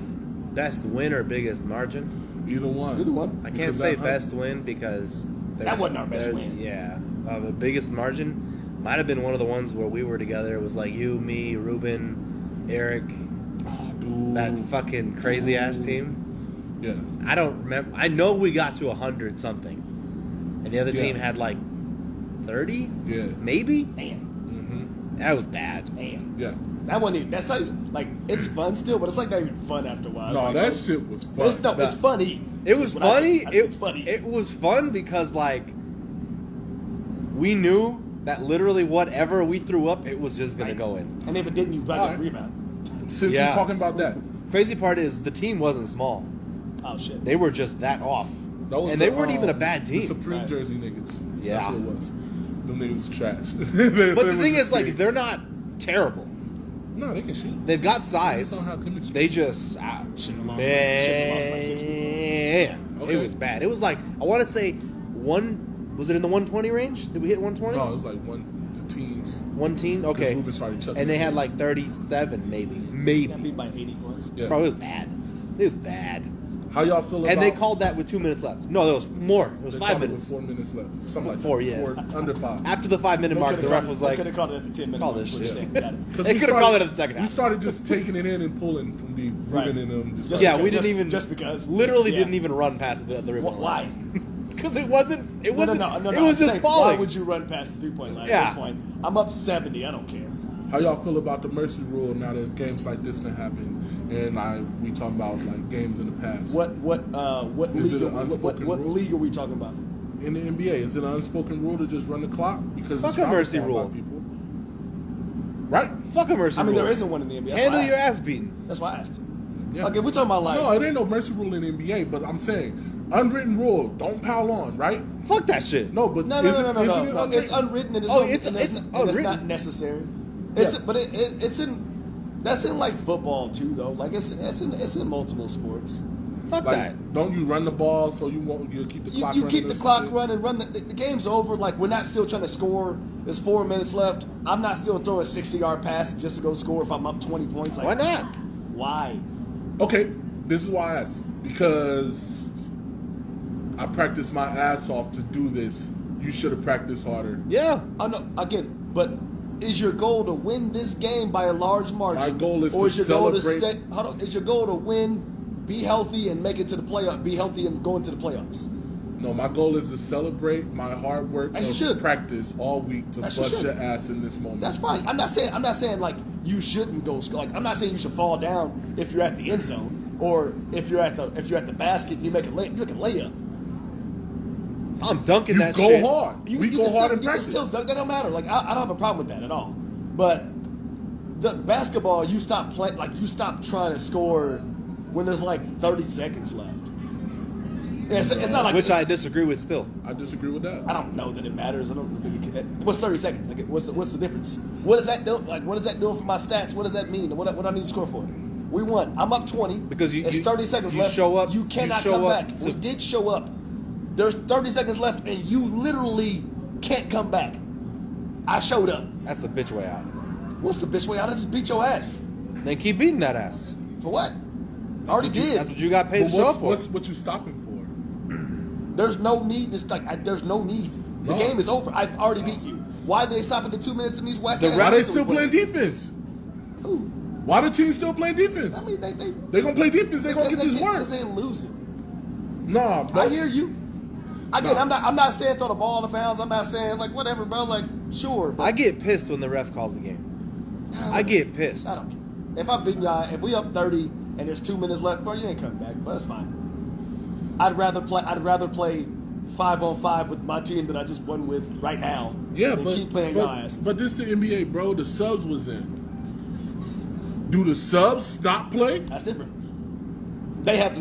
best win or biggest margin. Either one. Either one. I can't Because say that best win because That wasn't our best win. Yeah, the biggest margin might have been one of the ones where we were together. It was like you, me, Ruben, Eric, Oh, dude. that fucking crazy ass team. Yeah. I don't remember. I know we got to 100 something, and the other Yeah. team had like 30, Yeah. Damn. maybe. Mm-hmm. That was bad. Damn. Yeah. That wasn't even, that's not even, like, it's fun still, but it's like not even fun after a while. It's No, like, that shit was fun. it's funny. It was That's what I funny. think. I think it's funny. It was fun because like we knew that literally whatever we threw up, it was just gonna go in. And if it didn't, you got Alright. a rebound. Since Yeah. we're talking about that, Crazy part is the team wasn't small. Oh shit. They were just that off. that was And they weren't even a bad team. The Supreme Right. Jersey niggas. Yeah. That's what it was. Them niggas was trash. But the thing is, like, they're not terrible. no, they can shoot. They've got size. They just don't have chemistry. They just Should've lost by 60. man, Okay. it was bad. It was like I want to say was it in the 120 range? Did we hit 120? No, it was like the teens. One team, okay. Ruben started chucking And they it had in. like 37, maybe. Got beat by 80 points. Yeah. Bro, it was bad. It was bad. How y'all feel about? And they called that with 2 minutes left. No, there was more. It was they 5 called it minutes. with 4 minutes left. Something like Four, that. yeah. Under 5. After the 5 minute They mark, could've the ref called it- was they like, could have called it at the 10 minute call mark. this What you shit. saying? Got it. 'Cause They we could've started- called it at the second We half. started just taking it in and pulling from deep. Right. Ruben and them. Just yeah, because- we didn't even. just because. Literally Yeah. didn't even run past the rim. Why? Because it wasn't. It wasn't. No, it I'm was just saying, falling. Why would you run past the 3-point line Yeah. at this point? I'm up 70. I don't care. How y'all feel about the mercy rule now that games like this can happen? And we talking about like games in the past. What Is league? it an unspoken What rule? league are we talking about? In the NBA, is it an unspoken rule to just run the clock? Because Fuck it's a mercy frowned upon rule. by people. Right? Fuck a mercy I mean, rule. there isn't one in the NBA. That's Handle why I your asked. ass beaten. That's why I asked. Yeah. Like if we're talking about like, No, it ain't no mercy rule in the NBA, but I'm saying unwritten rule, don't pile on, right? Fuck that shit. No, but no, isn't it it's unwritten? unwritten and it's Oh, no- it's- and it's and it's not unwritten. necessary. Yeah. But it's in that's in like football too though. Like it's in multiple sports. Fuck Like, that. don't you run the ball so you keep the clock You running? keep or the clock something? running, run the game's over. Like we're not still trying to score. There's 4 minutes left. I'm not still throwing a 60-yard pass just to go score if I'm up 20 points. Like, Why not? Why? Okay, this is why I asked. Because I practiced my ass off to do this. You should have practiced harder. Yeah. Oh no, again, but is your goal to win this game by a large margin? My goal is or to is your goal to celebrate- stay? Hold on, is your goal to win, be healthy, and make it to the playoff? Be healthy and go into the playoffs. No, my goal is to celebrate my hard work As you of should. practice all week to As you bust should. your ass in this moment. That's fine. I'm not saying like you shouldn't go score. Like I'm not saying you should fall down if you're at the end zone or if you're at the basket and you make a layup. I'm dunking You that go shit. hard. We go can hard still, in you practice. can still dunk. That don't matter. Like I don't have a problem with that at all. But the basketball, you stop trying to score when there's like 30 seconds left. Yeah, it's not like Which it's- I disagree with still. I disagree with that. I don't know that it matters. I don't really. What's 30 seconds? Like, what's the difference? What does that do? Like, what is that doing for my stats? What does that mean? What do I need to score for? We won. I'm up 20. Because it's 30 seconds you left. show up. You cannot show come up back. to- We did show up. There's 30 seconds left, and you literally can't come back. I showed up. That's the bitch way out. What's the bitch way out? I just beat your ass. Then keep beating that ass. For what? I already did. That's what you got paid But to show up for. what you stopping for? There's no need to like. There's no need. The No. game is over. I've already beat you. Why are they stopping the 2 minutes in these whack ass? Why they still playing defense? Who? Why the team still playing defense? I mean, They gonna play defense. They gonna get this work. Because they losing. Nah, bro. I hear you. Again, No. I'm not saying throw the ball in the bounds. I'm not saying like whatever, bro. Like sure. But I get pissed when the ref calls the game. I get pissed. I don't care. If I'm beating y'all, if we up 30 and there's 2 minutes left, bro, you ain't coming back. But that's fine. I'd rather play 5-on-5 with my team that I just won with right now. Yeah, than but keep playing but, your ass. but this is the NBA, bro. The subs was in. Do the subs not play? That's different. They have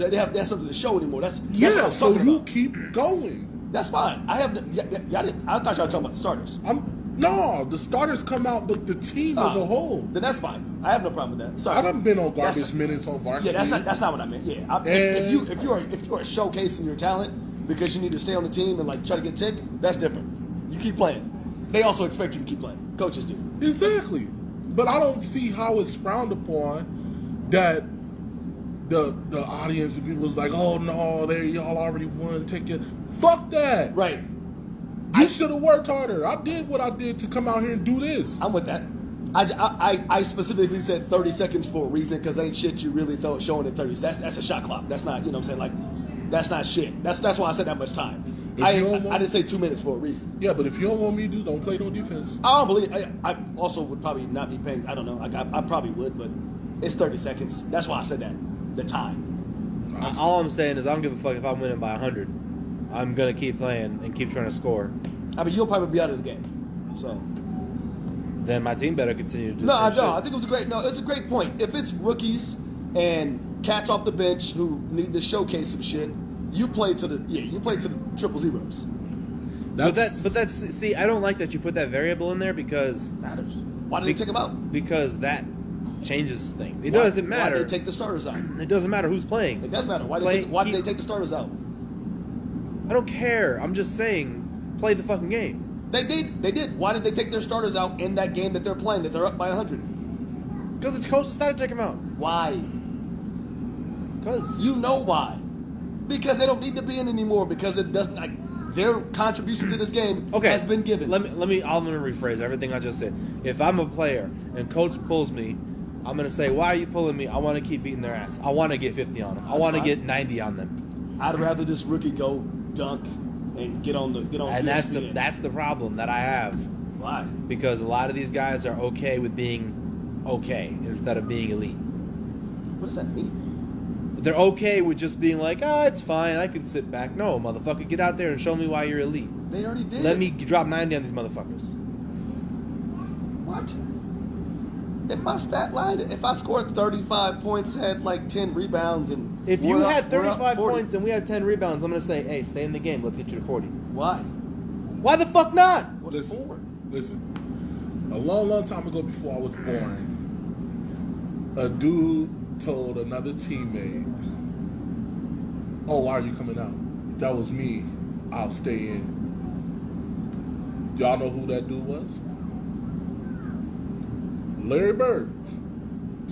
something to show anymore. That's what Yeah, I'm so talking you about. keep going. That's fine. I have y'all didn't. I thought y'all were talking about the starters. No, the starters come out, but the team as a whole. Then that's fine. I have no problem with that. Sorry. I done been on That's garbage not- minutes on varsity. Yeah, that's not what I meant. Yeah, if you are showcasing your talent because you need to stay on the team and like try to get tick, that's different. You keep playing. They also expect you to keep playing. Coaches do. Exactly. But I don't see how it's frowned upon that the audience and people was like, oh no, y'all already won. Take it. Fuck that. Right. You should have worked harder. I did what I did to come out here and do this. I'm with that. I specifically said 30 seconds for a reason because ain't shit you really showing in 30. That's a shot clock. That's not, you know what I'm saying? Like, that's not shit. That's why I said that much time. I didn't say 2 minutes for a reason. Yeah, but if you don't want me to, don't play no defense. I don't believe. I also would probably not be paying. I don't know. I probably would, but it's 30 seconds. That's why I said that. The time. All I'm saying is I don't give a fuck if I'm winning by 100. I'm gonna keep playing and keep trying to score. I mean, you'll probably be out of the game. So. Then my team better continue to do No, the I same don't. shit. I think it was a great. No, it's a great point. If it's rookies and cats off the bench who need to showcase some shit, you play to the triple zeros. But that's see, I don't like that you put that variable in there because Matters. Why did they take them out? because that changes things. It Why- doesn't matter. Why did they take the starters out? It doesn't matter who's playing. It does matter. Why Play- did they take the starters out? I don't care. I'm just saying, play the fucking game. They did. They did. Why did they take their starters out in that game that they're playing? That they're up by 100. Because the coach decided to take him out. Why? Because You know why? Because they don't need to be in anymore. Because it doesn't. Like their contribution to this game has been given. I'm gonna rephrase everything I just said. If I'm a player and coach pulls me, I'm gonna say, why are you pulling me? I want to keep beating their ass. I want to get 50 on them. I That's want to fine. get 90 on them. I'd rather this rookie go dunk and get on. And ESPN. that's the problem that I have, Why? because a lot of these guys are okay with being okay instead of being elite. What does that mean? They're okay with just being like, it's fine, I can sit back. No, motherfucker, get out there and show me why you're elite. They already did. Let me drop 90 on these motherfuckers. What? If my stat line, if I scored 35 points, had like 10 rebounds, and If you we're up- had we're up 35 40. points and we had 10 rebounds, I'm going to say, hey, stay in the game. Let's get you to 40. Why? Why the fuck not? What Listen. for? Listen, a long time ago, before I was born, a dude told another teammate, "Oh, why are you coming out?" That was me. I'll stay in. Y'all know who that dude was? Larry Bird,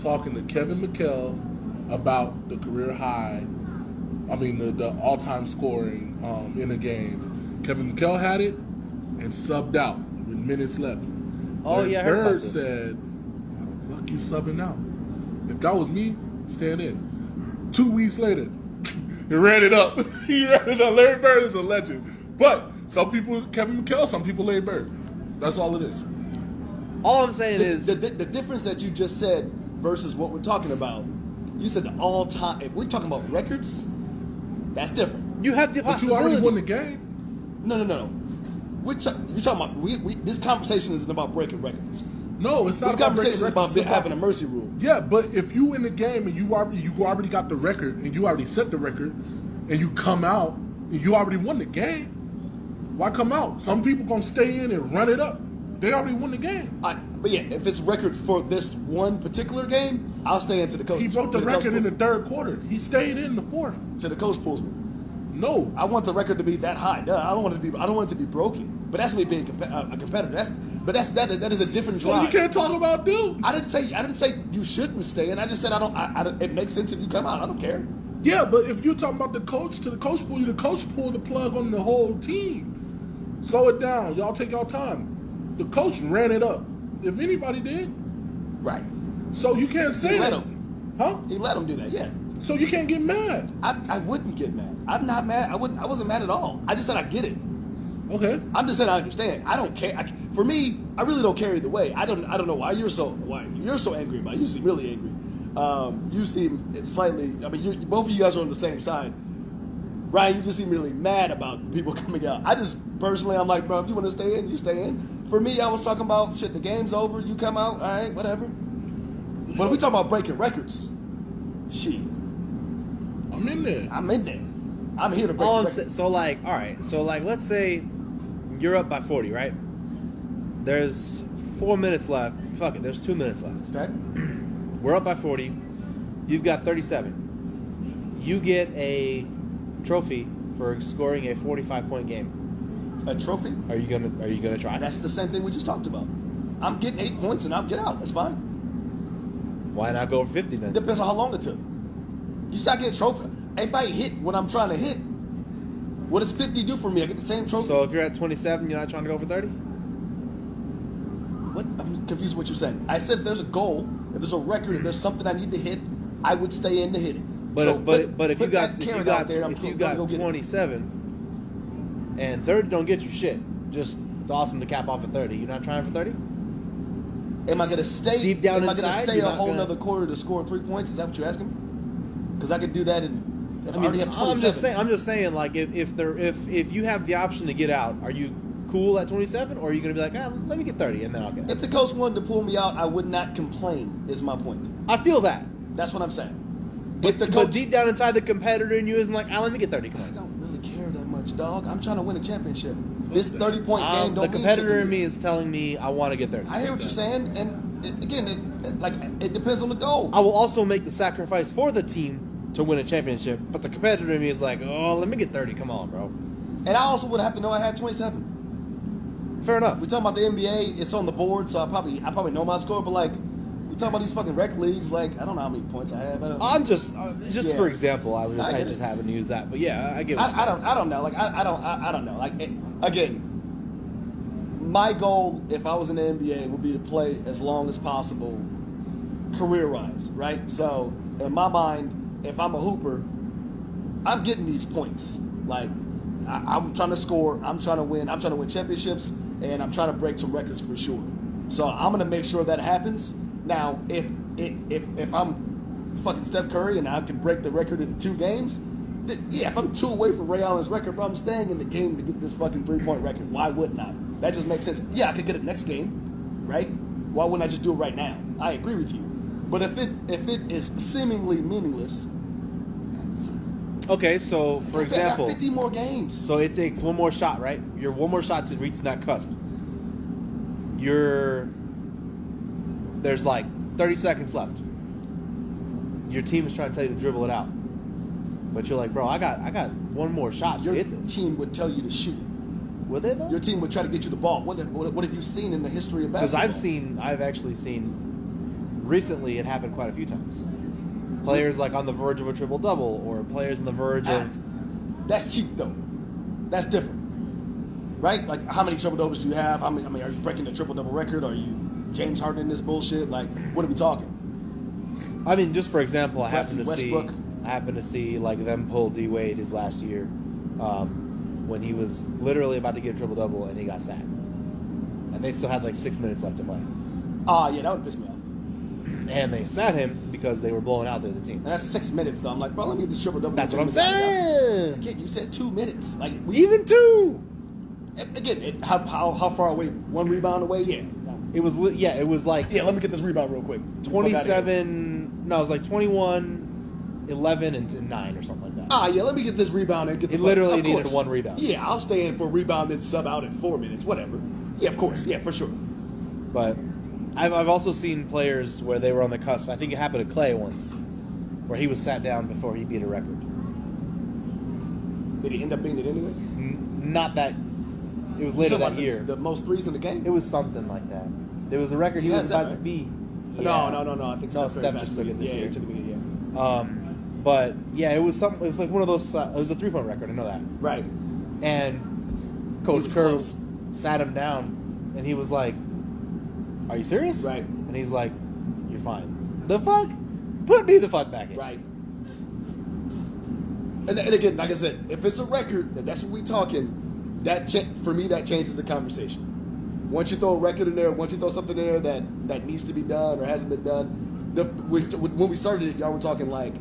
talking to Kevin McHale about the career high. I mean, the all-time scoring in a game. Kevin McHale had it and subbed out with minutes left. Oh, Larry yeah, I heard about Bird this. said, "Why the fuck you subbing out? If that was me, stand in." 2 weeks later, he ran it up. He ran it up. Larry Bird is a legend. But some people, Kevin McHale, some people, Larry Bird. That's all it is. All I'm saying is, The difference that you just said versus what we're talking about, you said the all-time. If we're talking about records, that's different. you have the But you possibility. already won the game. No. You're talking about this conversation isn't about breaking records. No, it's not This about conversation is breaking about records. It's having a mercy rule. Yeah, but if you in the game and you already got the record and you already set the record and you come out and you already won the game, why come out? Some people gonna stay in and run it up. They already won the game. But yeah, if it's record for this one particular game, I'll stay into the coach. He broke the to coach record in the pulls- third quarter. He stayed in the fourth. to the coach pulls me. No, I want the record to be that high. No, I don't want it to be. I don't want it to be broken. But that's me being a competitor. That is a different so drive. you can't talk about dude. I didn't say you shouldn't stay in. I just said I don't. It makes sense if you come out. I don't care. Yeah, but if you're talking about the coach to the coach pulled the plug on the whole team. Slow it down. Y'all take your time. The coach ran it up. If anybody did. Right. So you can't say He let that. him. Huh? He let him do that. Yeah. So you can't get mad. I wouldn't get mad. I'm not mad. I wasn't mad at all. I just said I get it. Okay. I'm just saying I understand. I don't care. For me, I really don't care either way. I don't know why you're so angry about it. You seem really angry. You seem slightly. I mean, both of you guys are on the same side. Ryan, you just seem really mad about people coming out. I just personally, I'm like, bro, if you want to stay in, you stay in. For me, I was talking about shit. The game's over. You come out. All right, whatever. But if we talk about breaking records, shit, I'm in there. I'm in there. I'm here to break All the I'm record. so like, all right, so like, let's say you're up by 40, right? There's 4 minutes left. Fuck it, there's 2 minutes left. Okay. We're up by 40. You've got 37. You get a trophy for scoring a 45-point game. A trophy. Are you gonna try? That's the same thing we just talked about. I'm getting 8 points and I'll get out. That's fine. Why not go over 50 then? Depends on how long it took. You say I get a trophy. If I hit what I'm trying to hit, what does 50 do for me? I get the same trophy. So if you're at 27, you're not trying to go for 30? What? I'm confused with what you're saying. I said if there's a goal, if there's a record, if there's something I need to hit, I would stay in to hit it. But So but if you put got that carrot out there, I'm if you gonna got go get it. 27 and 30 don't get you shit. Just it's awesome to cap off at 30. You're not trying for 30? Am I gonna stay Deep down Am I gonna inside, stay you're a not whole gonna- nother quarter to score 3 points? Is that what you're asking me? Because I could do that if I already have 27. I'm just saying like if you have the option to get out, are you cool at 27, or are you going to be like, let me get 30 and then I'll get it? If the coach wanted to pull me out, I would not complain, is my point. I feel that. That's what I'm saying. But deep down inside, the competitor in you isn't like, let me get 30. Come I on. don't really care that much, dog. I'm trying to win a championship. This 30-point game don't The mean competitor shit in to me is telling me I want to get 30. I hear what you're saying, and it depends on the goal. I will also make the sacrifice for the team to win a championship, but the competitor in me is like, let me get 30. Come on, bro. And I also would have to know I had 27. Fair enough. We talking about the NBA, it's on the board, so I probably know my score, but like we talking about these fucking rec leagues, like I don't know how many points I have. I'm just Yeah. for example, I get just it. happen to use that, but yeah, I get. What you're I saying. don't know. Like I don't know. Like again, my goal if I was in the NBA would be to play as long as possible, career-wise, right? So in my mind, if I'm a hooper, I'm getting these points. Like I'm trying to score, I'm trying to win championships, and I'm trying to break some records for sure. So I'm gonna make sure that happens. Now, if I'm fucking Steph Curry and I can break the record in 2 games, yeah, if I'm 2 away from Ray Allen's record, bro, I'm staying in the game to get this fucking 3-point record. Why wouldn't I? That just makes sense. Yeah, I could get it next game, right? Why wouldn't I just do it right now? I agree with you. But if it is seemingly meaningless, Okay, so for I example, got 50 more games. so it takes one more shot, right? You're one more shot to reach that cusp. There's like 30 seconds left. Your team is trying to tell you to dribble it out, but you're like, bro, I got one more shot to Your hit this. team would tell you to shoot it. Would they though? Your team would try to get you the ball. What have you seen in the history of basketball? Because I've actually seen recently it happened quite a few times. Players like on the verge of a triple double, or players on the verge of. That's cheap though. That's different, right? Like how many triple doubles do you have? I mean, are you breaking the triple double record? Are you James Harden in this bullshit? Like, what are we talking? I mean, just for example, I happened to Westbrook. see like them pull D Wade his last year, when he was literally about to get a triple double and he got sacked, and they still had like 6 minutes left to play. Yeah, that would piss me off. And they sat him because they were blowing out the other team. And that's 6 minutes though. I'm like, bro, let me get this triple double. That's what I'm saying. Again, you said 2 minutes. Like Even 2. Again, how far away? 1 rebound away? Yeah. It was like Yeah, let me get this rebound real quick. 27. No, it was like 21, 11, and 9 or something like that. Yeah, let me get this rebound and get the It literally of needed course. 1 rebound. Yeah, I'll stay in for a rebound and sub out at 4 minutes, whatever. Yeah, of course. Yeah, for sure. But I've also seen players where they were on the cusp. I think it happened to Clay once, where he was sat down before he beat a record. Did he end up beating it anyway? Not that. It was later So, that like, year. The most threes in the game? It was something like that. There was a record he He was has that, about to right? beat. No. I think No, Steph Steph just took it this yeah, year. he took it, yeah. But yeah, it was something. It was like one of those. It was a 3-point record. I know that. Right. And He Coach was Kerr close. sat him down, and he was like, "Are you serious?" Right. And he's like, "You're fine." The fuck? Put me the fuck back in. Right. And again, like I said, if it's a record, and that's what we talking, for me, that changes the conversation. Once you throw a record in there, once you throw something in there that needs to be done or hasn't been done, when we started it, y'all were talking like,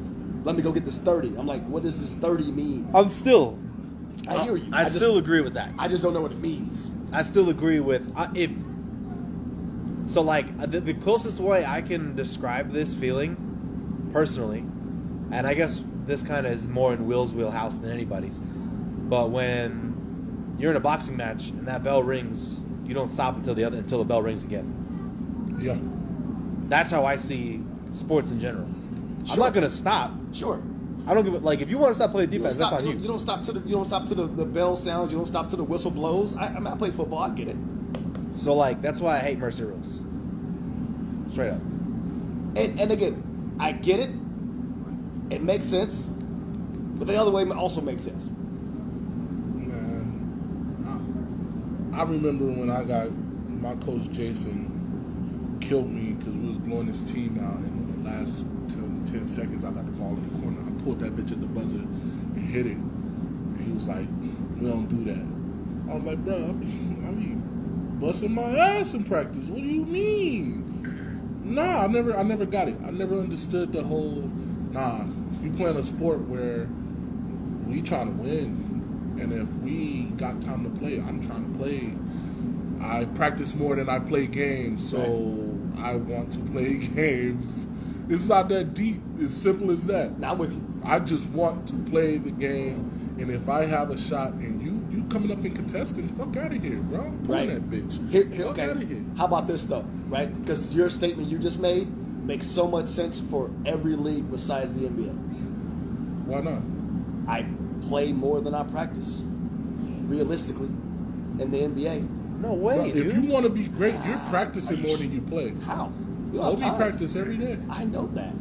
let me go get this 30. I'm like, what does this 30 mean? I'm still. I hear you. I still agree with that. I just don't know what it means. I still agree with if. So like the closest way I can describe this feeling, personally, and I guess this kind of is more in Will's wheelhouse than anybody's, but when you're in a boxing match and that bell rings, you don't stop until the bell rings again. Yeah. That's how I see sports in general. I'm Sure. not gonna stop. Sure. I don't give it. Like if you want to stop playing defense, that's on you. You don't stop to the bell sounds. You don't stop to the whistle blows. I play football. I get it. So like that's why I hate mercy rules. Straight up. And again, I get it. It makes sense. But the other way also makes sense. Man, I remember when I got my coach Jason killed me because we was blowing his team out, and in the last 10 seconds I got the ball in the corner. I pulled that bitch at the buzzer and hit it. And he was like, "We don't do that." I was like, "Bro, I be busting my ass in practice. What do you mean?" Nah, I never got it. I never understood the whole. Nah, you playing a sport where we trying to win. And if we got time to play, I'm trying to play. I practice more than I play games, so I want to play games. It's not that deep. It's simple as that. Not with you. I just want to play the game, and if I have a shot and you coming up and contesting, fuck out of here, bro. I'm pulling that bitch. Fuck out of here. How about this though, right? Because your statement you just made makes so much sense for every league besides the NBA. Why not? I play more than I practice, realistically, in the NBA. No way, Bro, dude. if you want to be great, you're practicing more than you play. How? You don't have Kobe time. practice every day. I know that.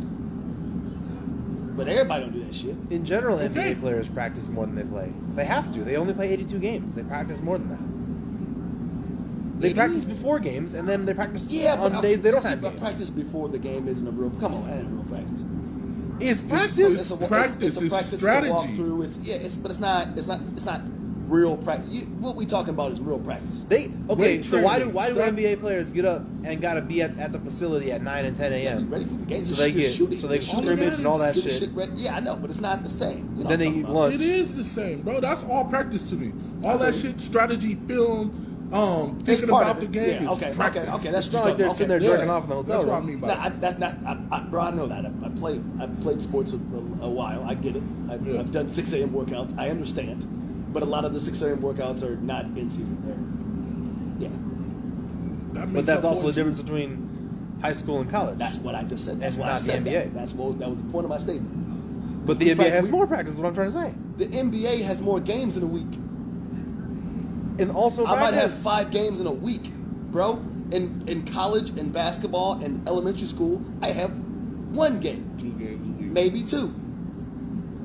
But everybody don't do that shit. In general, Okay. NBA players practice more than they play. They have to. They only play 82 games. They practice more than that. They They practice do. before games, and then they practice But on days they don't have but games. practice before the game isn't a real. Come on, that ain't real practice. Is practice? It's practice, it's strategy. It's a walkthrough. But it's not real practice. What we talking about is real practice. Weight So why do training, NBA players get up and gotta be at the facility at 9 and 10 You a.m. ready for the game? So they get scrimmage and all that Get the shit. ready. Yeah, I know, but it's not the same. You know Then what they I'm eat talking lunch. It is the same, bro. That's all practice to me. All that shit, strategy, film, It's thinking part about of the it. game. Yeah, It's okay, practice. okay. That's It's not like they're sitting there jerking off in the hotel That's what I room. mean by No, that. that's not. Bro, I know that. I played sports a while. I get it. Yeah. I've done 6 a.m. workouts. I understand, but a lot of the 6 a.m. workouts are not in season. They're, yeah, That But makes that's up also for the it, difference too. between high school and college. that's what I just said. That's And why I not the said NBA. that. That was the point of my statement. But the NBA has more practice, is what I'm trying to say. The NBA has more games in a week. And also I might have practice. 5 games in a week, bro. In college, in basketball, and elementary school, I have 1 game. 2 games a week. Maybe 2.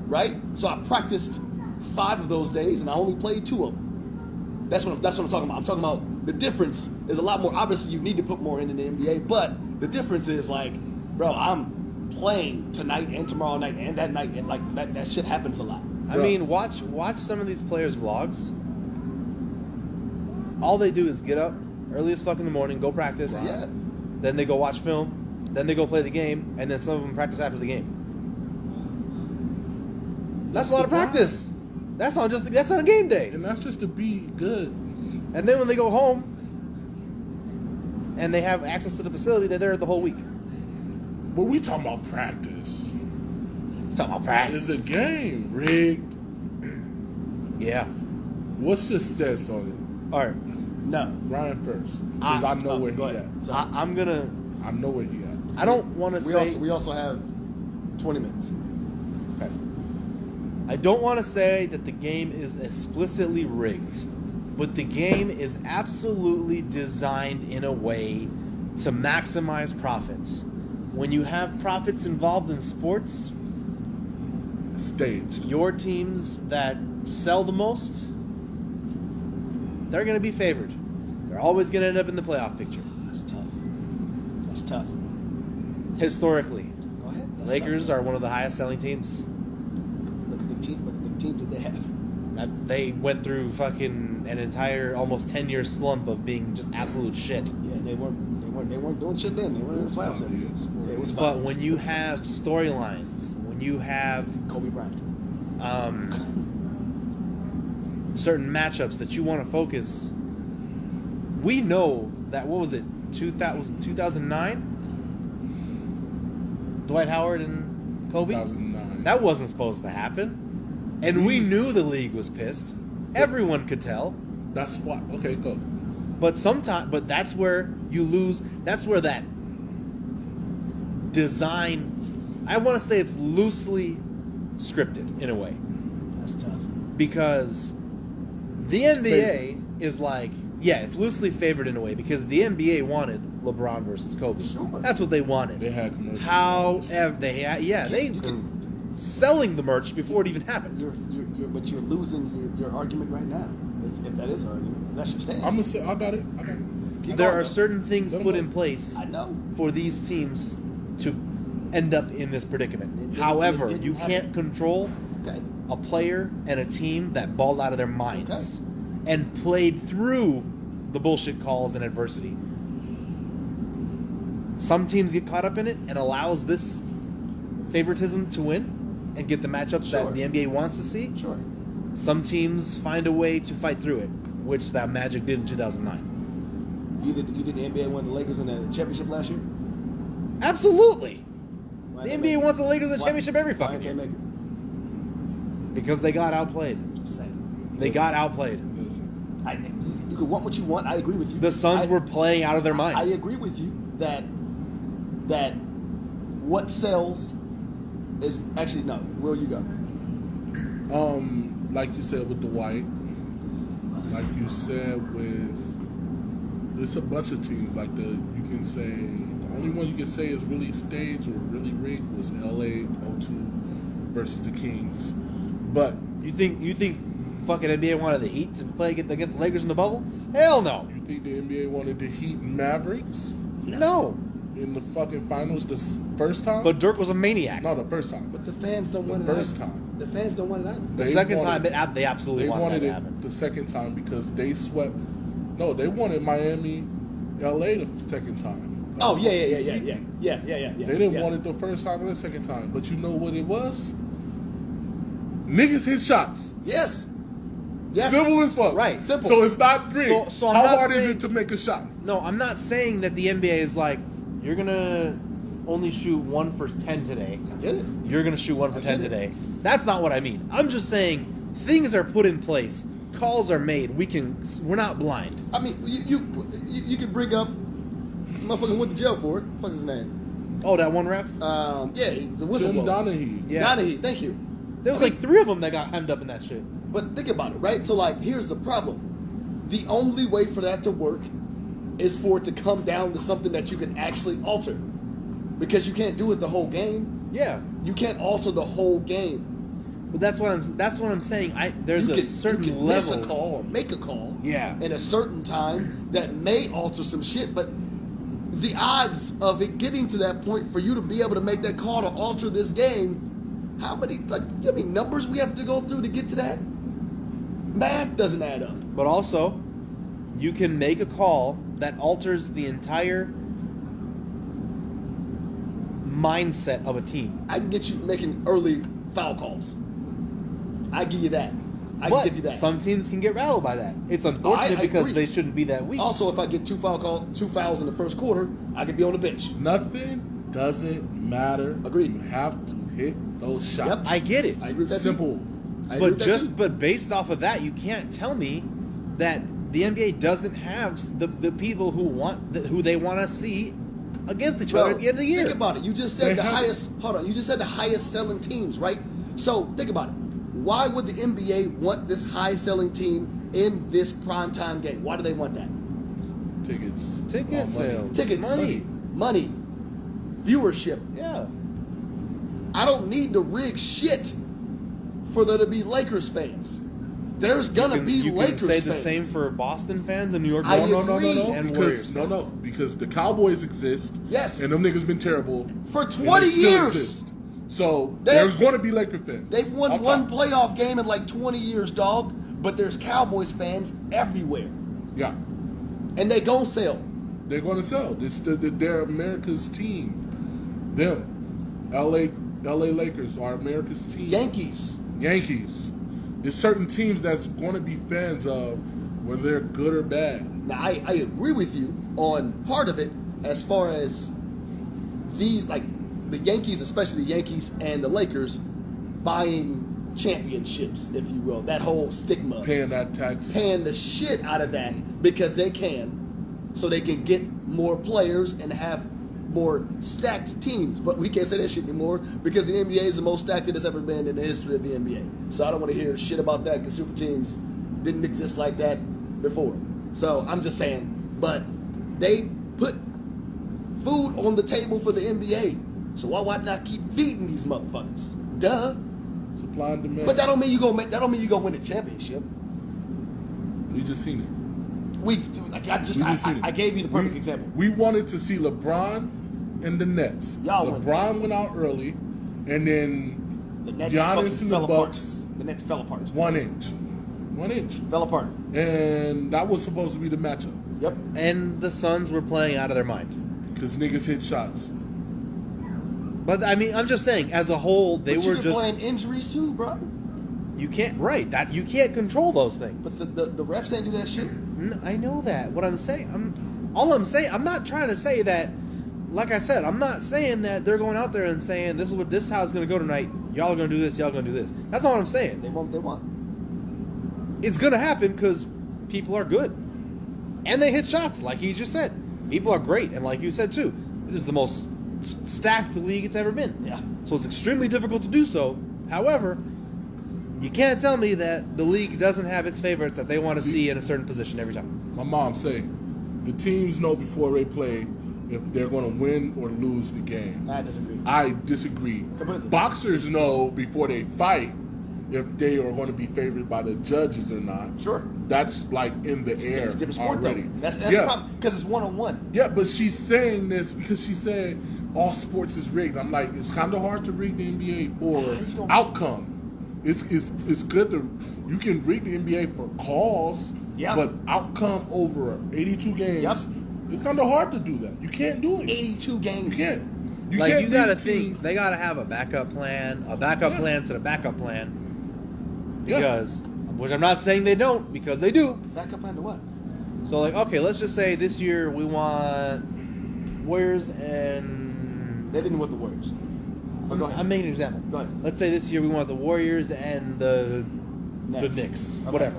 Right? So I practiced 5 of those days and I only played 2 of them. That's what I'm talking about. I'm talking about the difference is a lot more. Obviously, you need to put more in the NBA, but the difference is like, bro, I'm playing tonight and tomorrow night and that night, and like that shit happens a lot. I mean, watch some of these players' vlogs. All they do is get up early as fuck in the morning, go practice. Yeah. Then they go watch film. Then they go play the game, and then some of them practice after the game. That's a lot of practice. That's on a game day. And that's just to be good. And then when they go home and they have access to the facility, they're there the whole week. But we talking about practice. Talking about practice. Is the game rigged? Yeah. What's your stance on All right. No. it? Ryan first. Because I know where he go at. ahead. So I'm gonna. I know where he at. I don't want to say. we also have 20 minutes. Okay. I don't want to say that the game is explicitly rigged, but the game is absolutely designed in a way to maximize profits. When you have profits involved in sports, Staged. your teams that sell the most, they're going to be favored. They're always going to end up in the playoff picture. That's tough. That's tough. Historically, Go ahead. That's Lakers tough. are one of the highest selling teams. Look at the team. Look at the team that they have. They went through fucking an entire almost 10-year slump of being just absolute shit. Yeah, they weren't doing shit then. They weren't in the playoffs. Yeah, it was But fine. when you have storylines, when you have Kobe Bryant. certain matchups that you want to focus, we know that, what was it, 2009? Dwight Howard and Kobe? 2009. That wasn't supposed to happen. And we knew the league was pissed. Everyone could tell. That's why. Okay, go. But that's where you lose. That's where that design, I want to say it's loosely scripted in a way. That's tough. Because the NBA is like, yeah, it's loosely favored in a way because the NBA wanted LeBron versus Kobe. Sure. That's what they wanted. They had commercials. However, they were selling the merch before it even happened. But you're losing your argument right now. If that is an argument, that's your stance. I'm gonna say I got it. There are certain things Let 'em put know. in place I know. for these teams to end up in this predicament. It didn't- However, it didn't you happen. can't control Okay. a player and a team that balled out of their minds and played through the bullshit calls and adversity. Some teams get caught up in it and allows this favoritism to win and get the matchups Sure. that the NBA wants to see. Sure. Some teams find a way to fight through it, which that Magic did in 2009. You think the NBA won the Lakers in the championship last year? Absolutely. Why The didn't NBA they make wants the Lakers in the Why- championship every Why fucking didn't they year. make it? Because they got outplayed. Just saying. They got outplayed. Listen, You can want what you want. I agree with you. The Suns were playing out of their mind. I agree with you that what sells is actually no. Where you go? like you said with Dwight, like you said with, it's a bunch of teams. Like you can say the only one you can say is really staged or really rigged was LA 02 versus the Kings. But You think fucking NBA wanted the Heat to play against the Lakers in the bubble? Hell no. you think the NBA wanted the Heat and Mavericks No. in the fucking finals the first time? But Dirk was a maniac. no, the first time. But the fans don't The want it. first either. time. The fans don't want it either. The They second wanted- time, they absolutely They wanted wanted that to it happen. the second time because they swept. No, they wanted Miami, LA the second time. Oh yeah. They didn't yeah. want it the first time or the second time. But you know what it was? Niggas hit shots. Yes. Yes. Simple as fuck. Right. Simple. So it's not rigged. So I'm How not hard is saying- it to make a shot? No, I'm not saying that the NBA is like, you're going to only shoot 1 for 10 today. I get it. You're going to shoot 1 for I 10 get it. today. That's not what I mean. I'm just saying things are put in place. Calls are made. We're not blind. I mean, you can bring up motherfucker went to jail for it. Fuck his name? Oh, that one ref? Yeah, the Tim whistleblower. Donahue. Yeah. Donahue. Thank you. There was like 3 of them that got hemmed up in that shit. But think about it, right? So, like, here's the problem. The only way for that to work is for it to come down to something that you can actually alter. Because you can't do it the whole game. Yeah. You can't alter the whole game. But that's what I'm saying. There's you a certain you can level. miss a call or make a call Yeah. in a certain time that may alter some shit, but the odds of it getting to that point for you to be able to make that call to alter this game, how many numbers we have to go through to get to that? Math doesn't add up. But also, you can make a call that alters the entire mindset of a team. I can get you making early foul calls. I give you that. I But can give you that. some teams can get rattled by that. It's unfortunate I because agree. they shouldn't be that weak. Also, if I get two fouls in the first quarter, I could be on the bench. Nothing doesn't matter. Agreed. You have to hit those shots. I get it. I agree with that. Simple. I agree with that too. But based off of that, you can't tell me that the NBA doesn't have the people who they want to see against each other at the end of the year. Think about it. You just said They the have- highest. Hold on. You just said the highest selling teams, right? So think about it. Why would the NBA want this high selling team in this primetime game? Why do they want that? Tickets. Ticket Money. sales. Tickets, Money. money, viewership. Yeah. I don't need to rig shit for there to be Lakers fans. There's gonna be you Lakers can say fans. the same for Boston fans and New York. I No, agree. And because Warriors no, fans. because the Cowboys exist. Yes. And them niggas been terrible For and 20 they still years. exist. So They- there's going to be Laker fans. They've won Off one top. playoff game in like 20 years, dog. But there's Cowboys fans everywhere, Yeah, and they gon' sell. they're going to sell. They're America's team. Them, LA Lakers are America's team. Yankees. There's certain teams that's going to be fans of, whether they're good or bad. Now, I agree with you on part of it as far as these, like the Yankees, especially the Yankees and the Lakers, buying championships, if you will. That whole stigma. Paying that tax. Paying the shit out of that because they can, so they can get more players and have more stacked teams. But we can't say that shit anymore because the NBA is the most stacked it has ever been in the history of the NBA. So I don't want to hear shit about that because super teams didn't exist like that before. So I'm just saying, but they put food on the table for the NBA. So why not keep feeding these motherfuckers? Duh. Supply and demand. But that don't mean you gonna win the championship. We just seen it. I gave you the perfect example. We wanted to see LeBron and the Nets. Y'all wanted to LeBron went out early, and then The Nets Giannis fucking and the fell apart. Bucks. The Nets fell apart. 1 inch. 1 inch. Fell apart. And that was supposed to be the matchup. Yep. And the Suns were playing out of their mind. Because niggas hit shots. But I mean, I'm just saying, as a whole, they But you were been just playing injuries too, bro. You can't you can't control those things. But the refs ain't do that shit. I know that. What I'm saying, I'm not trying to say that. Like I said, I'm not saying that they're going out there and saying this is how it's going to go tonight. Y'all are going to do this. Y'all are going to do this. That's not what I'm saying. They want. It's going to happen because people are good, and they hit shots. Like he just said, people are great, and like you said too, it is the most stacked league it's ever been. Yeah. So it's extremely difficult to do so. However, you can't tell me that the league doesn't have its favorites that they want to see in a certain position every time. My mom say the teams know before they play if they're going to win or lose the game. I disagree. I disagree. Completely. Boxers know before they fight if they are going to be favored by the judges or not. Sure. That's like in the air It's a different sport already. though. That's the problem because it's 1-on-1. Yeah, but she's saying this because she said all sports is rigged. I'm like, it's kind of hard to rig the NBA for outcome. It's good to you can rig the NBA for calls, but outcome over 82 games. Yep. It's kind of hard to do that. You can't do it. 82 games. You can't. You You gotta rig a team. think they gotta have a backup plan to the backup plan. Because, which I'm not saying they don't, because they do. Backup plan to what? So like, okay, let's just say this year we want Warriors and They didn't with the Warriors. But go ahead. I'm making an example. Go ahead. Let's say this year we want the Warriors and the Knicks, Okay. whatever.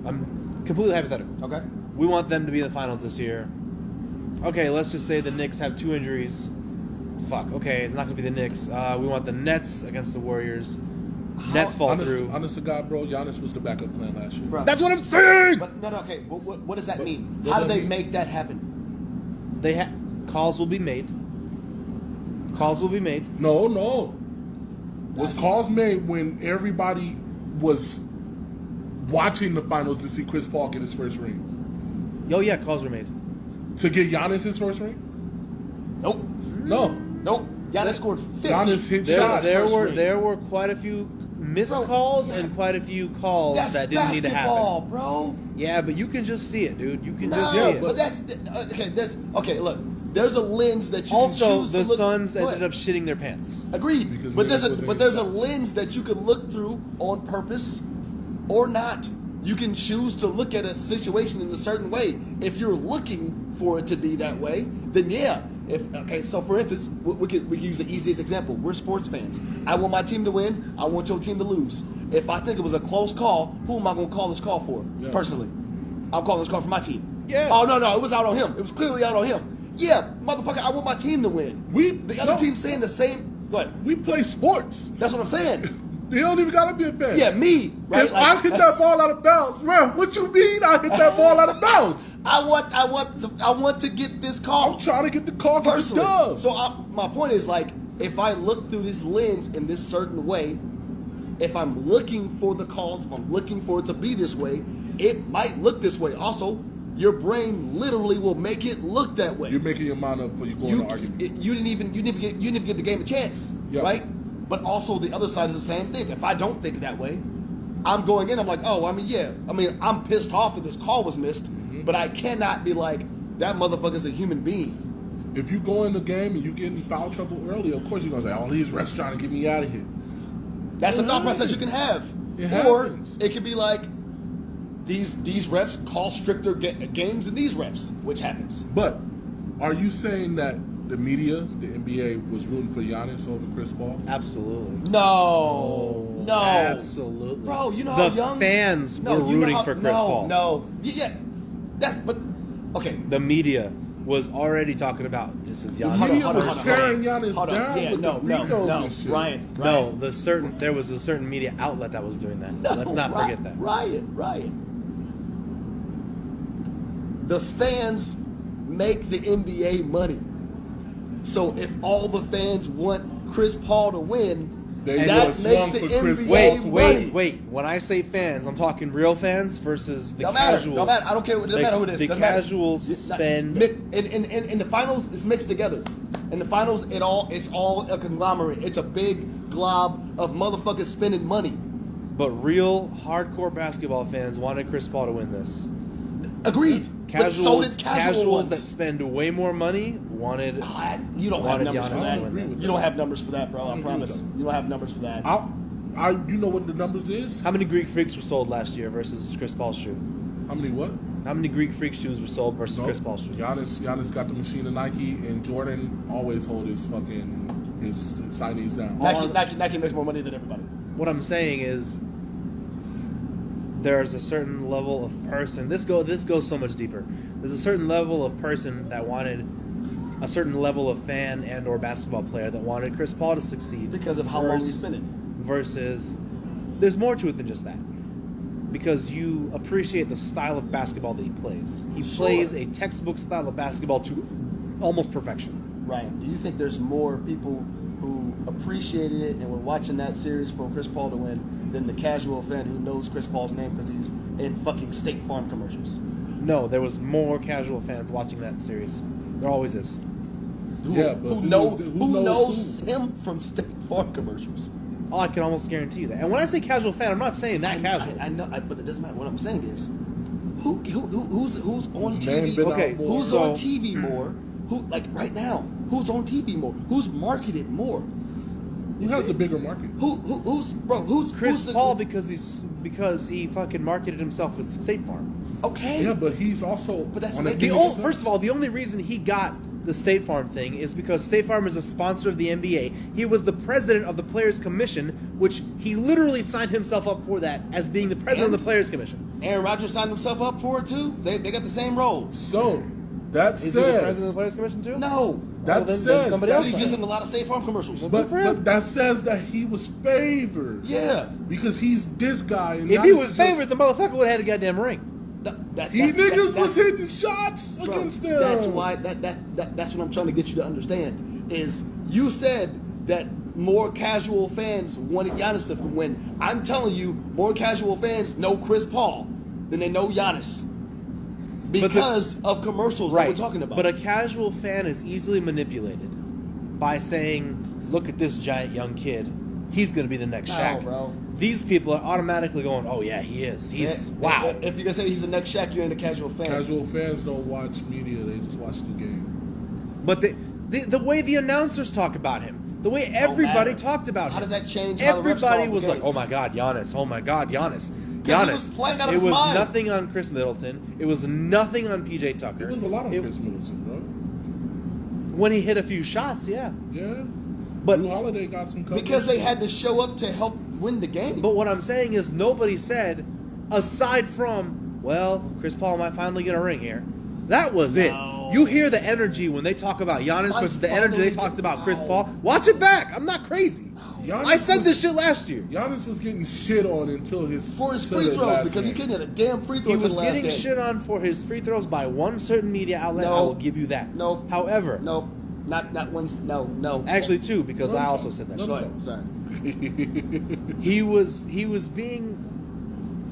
I'm completely hypothetical. Okay. We want them to be in the finals this year. Okay, let's just say the Knicks have 2 injuries. Fuck. Okay, it's not gonna be the Knicks. We want the Nets against the Warriors. Nets fall through. Honest to God, bro, Giannis was the backup plan last year. Bro. That's what I'm saying. But no, okay. What does that mean? what How does do that they mean? make that happen? Calls will be made. Calls will be made. No. Was calls made when everybody was watching the finals to see Chris Paul get his first ring? Oh yeah, calls were made. To get Giannis his first ring? Nope. No. Nope. Giannis scored 50. Giannis hit shots. There were quite a few missed calls and quite a few calls That's that didn't need to basketball, happen. bro. Yeah, but you can just see it, dude. You can No, just see it. but that's okay. Look. There's a lens that you Also, can choose the to look. Suns Go ended ahead. up shitting their pants. Agreed. Because But niggas wasn't there's a hitting shots. lens that you can look through on purpose or not. You can choose to look at a situation in a certain way. If you're looking for it to be that way, then yeah. So for instance, we could use the easiest example. We're sports fans. I want my team to win. I want your team to lose. If I think it was a close call, who am I going to call this call for? Yeah. Personally, I'm calling this call for my team. Yeah. Oh no, it was out on him. It was clearly out on him. Yeah, motherfucker, I want my team to win. The other team saying the same. What? We play sports. That's what I'm saying. They don't even gotta be a fan. Yeah, me. Right? If I hit that ball out of bounds, bro, what you mean I hit that ball out of bounds? I want to get this call. I'm trying to get the call, get the personally. dub. So my point is like, if I look through this lens in this certain way, if I'm looking for the calls, if I'm looking for it to be this way, it might look this way. Also, your brain literally will make it look that way. You're making your mind up before you go into argument. You didn't even give the game a chance, Yeah. right? But also the other side is the same thing. If I don't think that way, I'm going in. I'm like, I'm pissed off that this call was missed, but I cannot be like that motherfucker's a human being. If you go in the game and you get in foul trouble early, of course you're gonna say, "Oh, these refs trying to get me out of here." That's a thought process you can have, It or happens. it could be like these refs call stricter games than these refs, which happens. But are you saying that the media, the NBA, was rooting for Giannis over Chris Paul? Absolutely. No, Absolutely. bro. You know how the young fans No, were you know rooting how- for Chris Paul. No, yeah, but okay. The media was already talking about this is Giannis. Hold on, media hold on, was hold on, tearing hold on. Giannis Hold on. down Yeah, with no, the free throws and shit. Ryan. No, there was a certain media outlet that was doing that. No, Let's not forget that. Ryan. The fans make the NBA money. So if all the fans want Chris Paul to win, They that would makes swung the for Chris NBA Paul to money. Wait. When I say fans, I'm talking real fans versus the Don't matter. casuals. Don't matter. I don't care. It doesn't matter who it is. The Doesn't matter. casuals It's not- spend. in the finals. It's mixed together. In the finals, it's all a conglomerate. It's a big glob of motherfuckers spending money. But real hardcore basketball fans wanted Chris Paul to win this. Agreed. But so did casual Casuals ones. that spend way more money wanted. You don't have wanted numbers for Giannis that. to win that. You don't have numbers for that, bro. I agree promise. with You don't have numbers for that. You know what the numbers is? How many Greek Freaks were sold last year versus Chris Paul's shoe? How many what? How many Greek Freak shoes were sold versus Nope. Chris Paul's shoes? Giannis got the machine of Nike, and Jordan always hold his signees down. Nike makes more money than everybody. What I'm saying is, there's a certain level of person. This goes so much deeper. There's a certain level of person that wanted a certain level of fan and or basketball player that wanted Chris Paul to succeed Because of how long he's been in. Versus, there's more to it than just that. Because you appreciate the style of basketball that he plays. He plays a textbook style of basketball to almost perfection. Ryan, do you think there's more people who appreciated it and were watching that series for Chris Paul to win than the casual fan who knows Chris Paul's name because he's in fucking State Farm commercials? No, there was more casual fans watching that series. There always is. Who knows him from State Farm commercials? Oh, I can almost guarantee you that. And when I say casual fan, I'm not saying that casual. I know, but it doesn't matter. What I'm saying is, who's on TV? Okay, who's on TV more? Who, like right now? Who's on TV more? Who's marketed more? Who has the bigger market? Who's Chris the, Paul because he fucking marketed himself with State Farm. Okay. Yeah, but he's also. But that's on a making given sense. sense. First of all, the only reason he got the State Farm thing is because State Farm is a sponsor of the NBA. He was the president of the Players Commission, which he literally signed himself up for that as being the president of the Players Commission. Aaron Rodgers signed himself up for it too. They got the same role. So that Is he the president of the says. Players Commission too? No, That then says. somebody else he's signed just it. in a lot of State Farm commercials. But that says that he was favored. Yeah. Because he's this guy. And If Giannis he was is favored, the motherfucker would have had a goddamn ring. Niggas was hitting shots against them. That's why that's what I'm trying to get you to understand. Is you said that more casual fans wanted Giannis to win. I'm telling you, more casual fans know Chris Paul than they know Giannis because of commercials that we're talking about. But a casual fan is easily manipulated by saying, "Look at this giant young kid. He's going to be the next No, Shaq." bro. These people are automatically going, "Oh yeah, he is. He's wow." If you're gonna say he's the next Shaq, you ain't a casual fan. Casual fans don't watch media; they just watch the game. But the way the announcers talk about him, the way everybody matter. talked about him, How does that change how the refs call everybody the was like, games? "Oh my God, Giannis! Oh my God, Giannis!" 'Cause he was playing out of It his was mind. nothing on Chris Middleton. It was nothing on PJ Tucker. It was a lot on Chris Middleton, bro. When he hit a few shots, yeah. Yeah, But Drew Holiday got some coverage. Because they had to show up to help win the game. But what I'm saying is nobody said, aside from, well, Chris Paul might finally get a ring here. That was it. You hear the energy when they talk about Giannis versus the energy they talked about Chris Paul. Watch it back. I'm not crazy. Giannis I said was- this shit last year. Giannis was getting shit on until his for his till free the throws last because he game. couldn't hit a damn free throw He to was the last getting game. shit on for his free throws by one certain media outlet. No. I will give you that. No. However, No, not one. No. actually two, because I also said that. No, shit. Go ahead. Sorry. He was being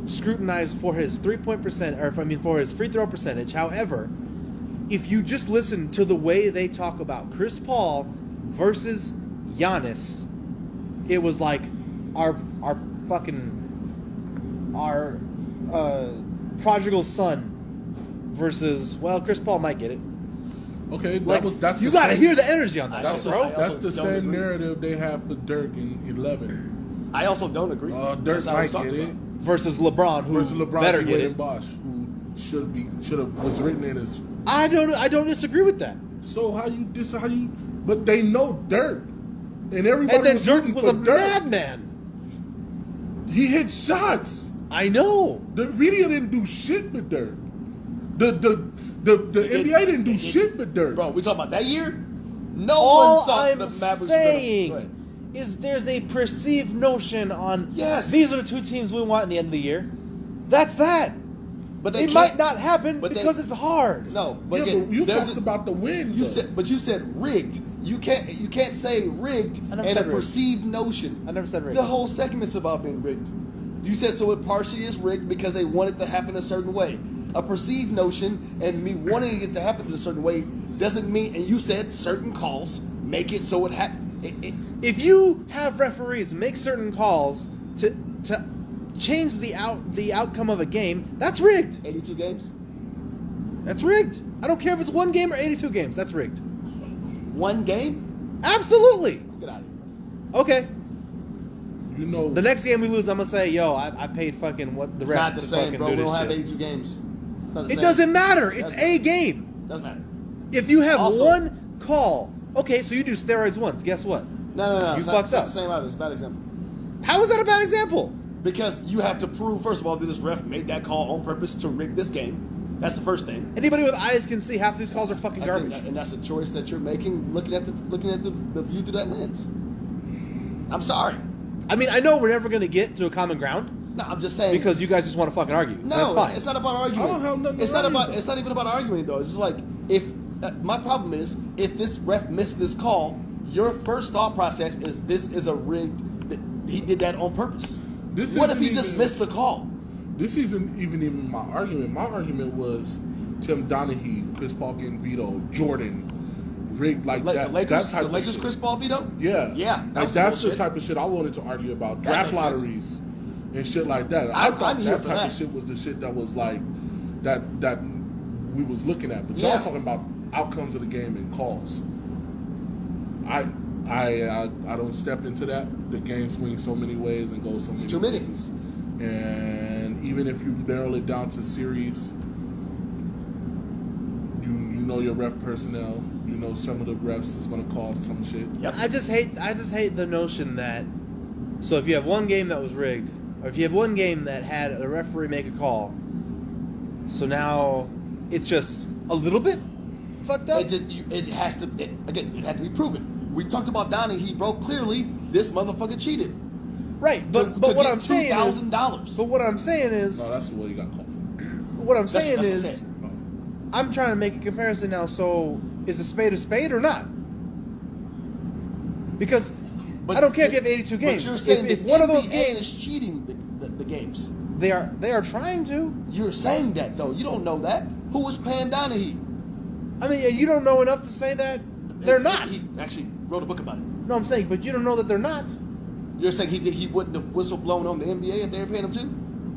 scrutinized for his 3-point percent, or for his free throw percentage. However, if you just listen to the way they talk about Chris Paul versus Giannis, it was like our prodigal son versus, well, Chris Paul might get it. Okay, Like, that's you the gotta same- hear the energy on that, That's shit, the, bro. that's the don't same agree. narrative they have for Dirk in 11. I also don't agree. Dirk That's how I was might get talking it. about. Versus LeBron, who Versus LeBron better get and it. Bosch, who was written in his. I don't disagree with that. So but they know Dirk, and everybody And then was Dirk rooting was for a Dirk. madman. He hit shots. I know. The media didn't do shit for Dirk. The NBA didn't do shit for Dirk. Bro, we talking about that year? No All one thought I'm the Mavericks saying were gonna. is there's a perceived notion on Yes. these are the two teams we want in the end of the year. That's that. But they It can't- might not happen but they- because it's hard. No, but Yeah, again, but you there's talked a- about the win. You though. said rigged. You can't say rigged I never and a said rigged. perceived notion. I never said rigged. The whole segment's about being rigged. You said so it partially is rigged because they want it to happen a certain way. A perceived notion and me wanting it to happen in a certain way doesn't mean. And you said certain calls make it so it happens. If you have referees make certain calls to change the outcome of a game, that's rigged. 82 games, That's rigged. I don't care if it's one game or 82 games. That's rigged. one game. Absolutely. Get out of here. Okay. You know, The next game we lose, I'm gonna say, yo, I paid fucking what the It's ref not the to same, fucking bro. do We this don't have shit. 82 games. Not the It same. doesn't matter. It's Doesn't a matter. game. Doesn't matter. If you have Also- one call, okay, so you do steroids once. Guess what? No. You It's fucked not up. the same either. It's a bad example. How is that a bad example? Because you have to prove, first of all, that this ref made that call on purpose to rig this game. That's the first thing. Anybody with eyes can see half these calls are fucking I think garbage. and that's a choice that you're making, looking at the view through that lens. I'm sorry. I mean, I know we're never gonna get to a common ground No, I'm just saying. because you guys just want to fucking argue. no, That's fine. it's not about arguing. I don't have nothing to It's not argue about. about. It's not even about arguing though. It's just like if my problem is if this ref missed this call, your first thought process is this is a rigged. He did that on purpose. This What if isn't he just even- missed the call? This isn't even my argument. My argument was Tim Donaghy, Chris Paul getting vetoed, Jordan rigged like The that. Lakers, that type the Lakers, of shit. Chris Paul veto. Yeah, Yeah, that Like was that's the bullshit. type of shit I wanted to argue about. That Draft makes sense. lotteries and shit like that. I'm thought here that for type that. of shit was the shit that was like that we was looking at. But Yeah. y'all talking about outcomes of the game and calls. I don't step into that. The game swings so many ways and goes so many too many. places. And even if you narrow it down to series, you know your ref personnel. You know some of the refs is gonna call some shit. Yep. I just hate the notion that so if you have one game that was rigged, or if you have one game that had a referee make a call, so now it's just a little bit fucked up. It has to. It had to be proven. We talked about Donnie. He broke clearly. This motherfucker cheated. Right, but to what get I'm saying is, $2,000. but what I'm saying is, No, that's the way you got called for. what I'm That's saying what I'm is, saying. I'm trying to make a comparison now. So is a spade or not? Because But I don't care if you have 82 But games. you're saying if that one of those NBA games, is cheating the games. they are trying to. You're saying that though. You don't know that. Who was paying Donahue? I mean, and you don't know enough to say that they're not. He actually wrote a book about it. No, I'm saying, but you don't know that they're not. You're saying he wouldn't have whistle blown on the NBA if they were paying him too?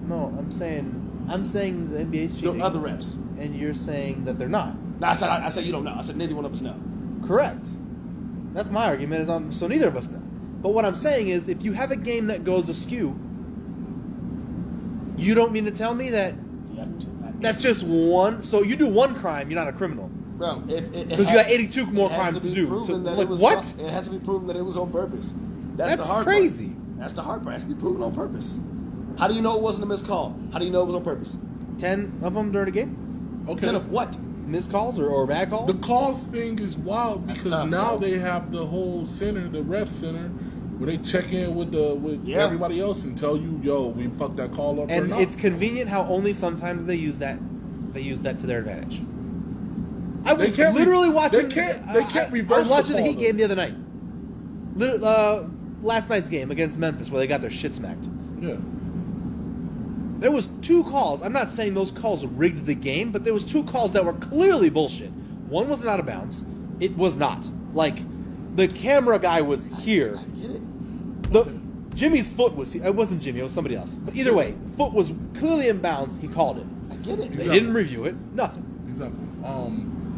No, I'm saying the NBA's cheating. The other refs. And you're saying that they're not. No, I said you don't know. I said neither one of us know. Correct. That's my argument. So neither of us know. But what I'm saying is, if you have a game that goes askew, you don't mean to tell me that You have to. that's just one. So you do one crime, you're not a criminal. Bro, Because you got 82 more it has crimes to be do. proven So, that like, it was what? It has to be proven that it was on purpose. That's the That's hard crazy. part. That's the hard part. It has to be proven on purpose. How do you know it wasn't a missed call? How do you know it was on purpose? 10 of them during a game? Okay. 10 of what? Missed calls or bad calls? The calls thing is wild That's because tough, now bro. they have the whole center, the ref center, where they check in with Yeah. everybody else and tell you, yo, we fucked that call up or And not. it's convenient how only sometimes they use that to their advantage. I was can't re- literally watching. they can't I reverse was watching the the Heat call, game the other night. Last night's game against Memphis, where they got their shit smacked. Yeah. There was 2 calls. I'm not saying those calls rigged the game, but there was 2 calls that were clearly bullshit. One was out of bounds. It was not. Like, the camera guy was here. I get it. Jimmy's foot was here. It wasn't Jimmy. It was somebody else. But either way, foot was clearly in bounds. He called it. I get it. They Exactly. didn't review it. Nothing. Exactly.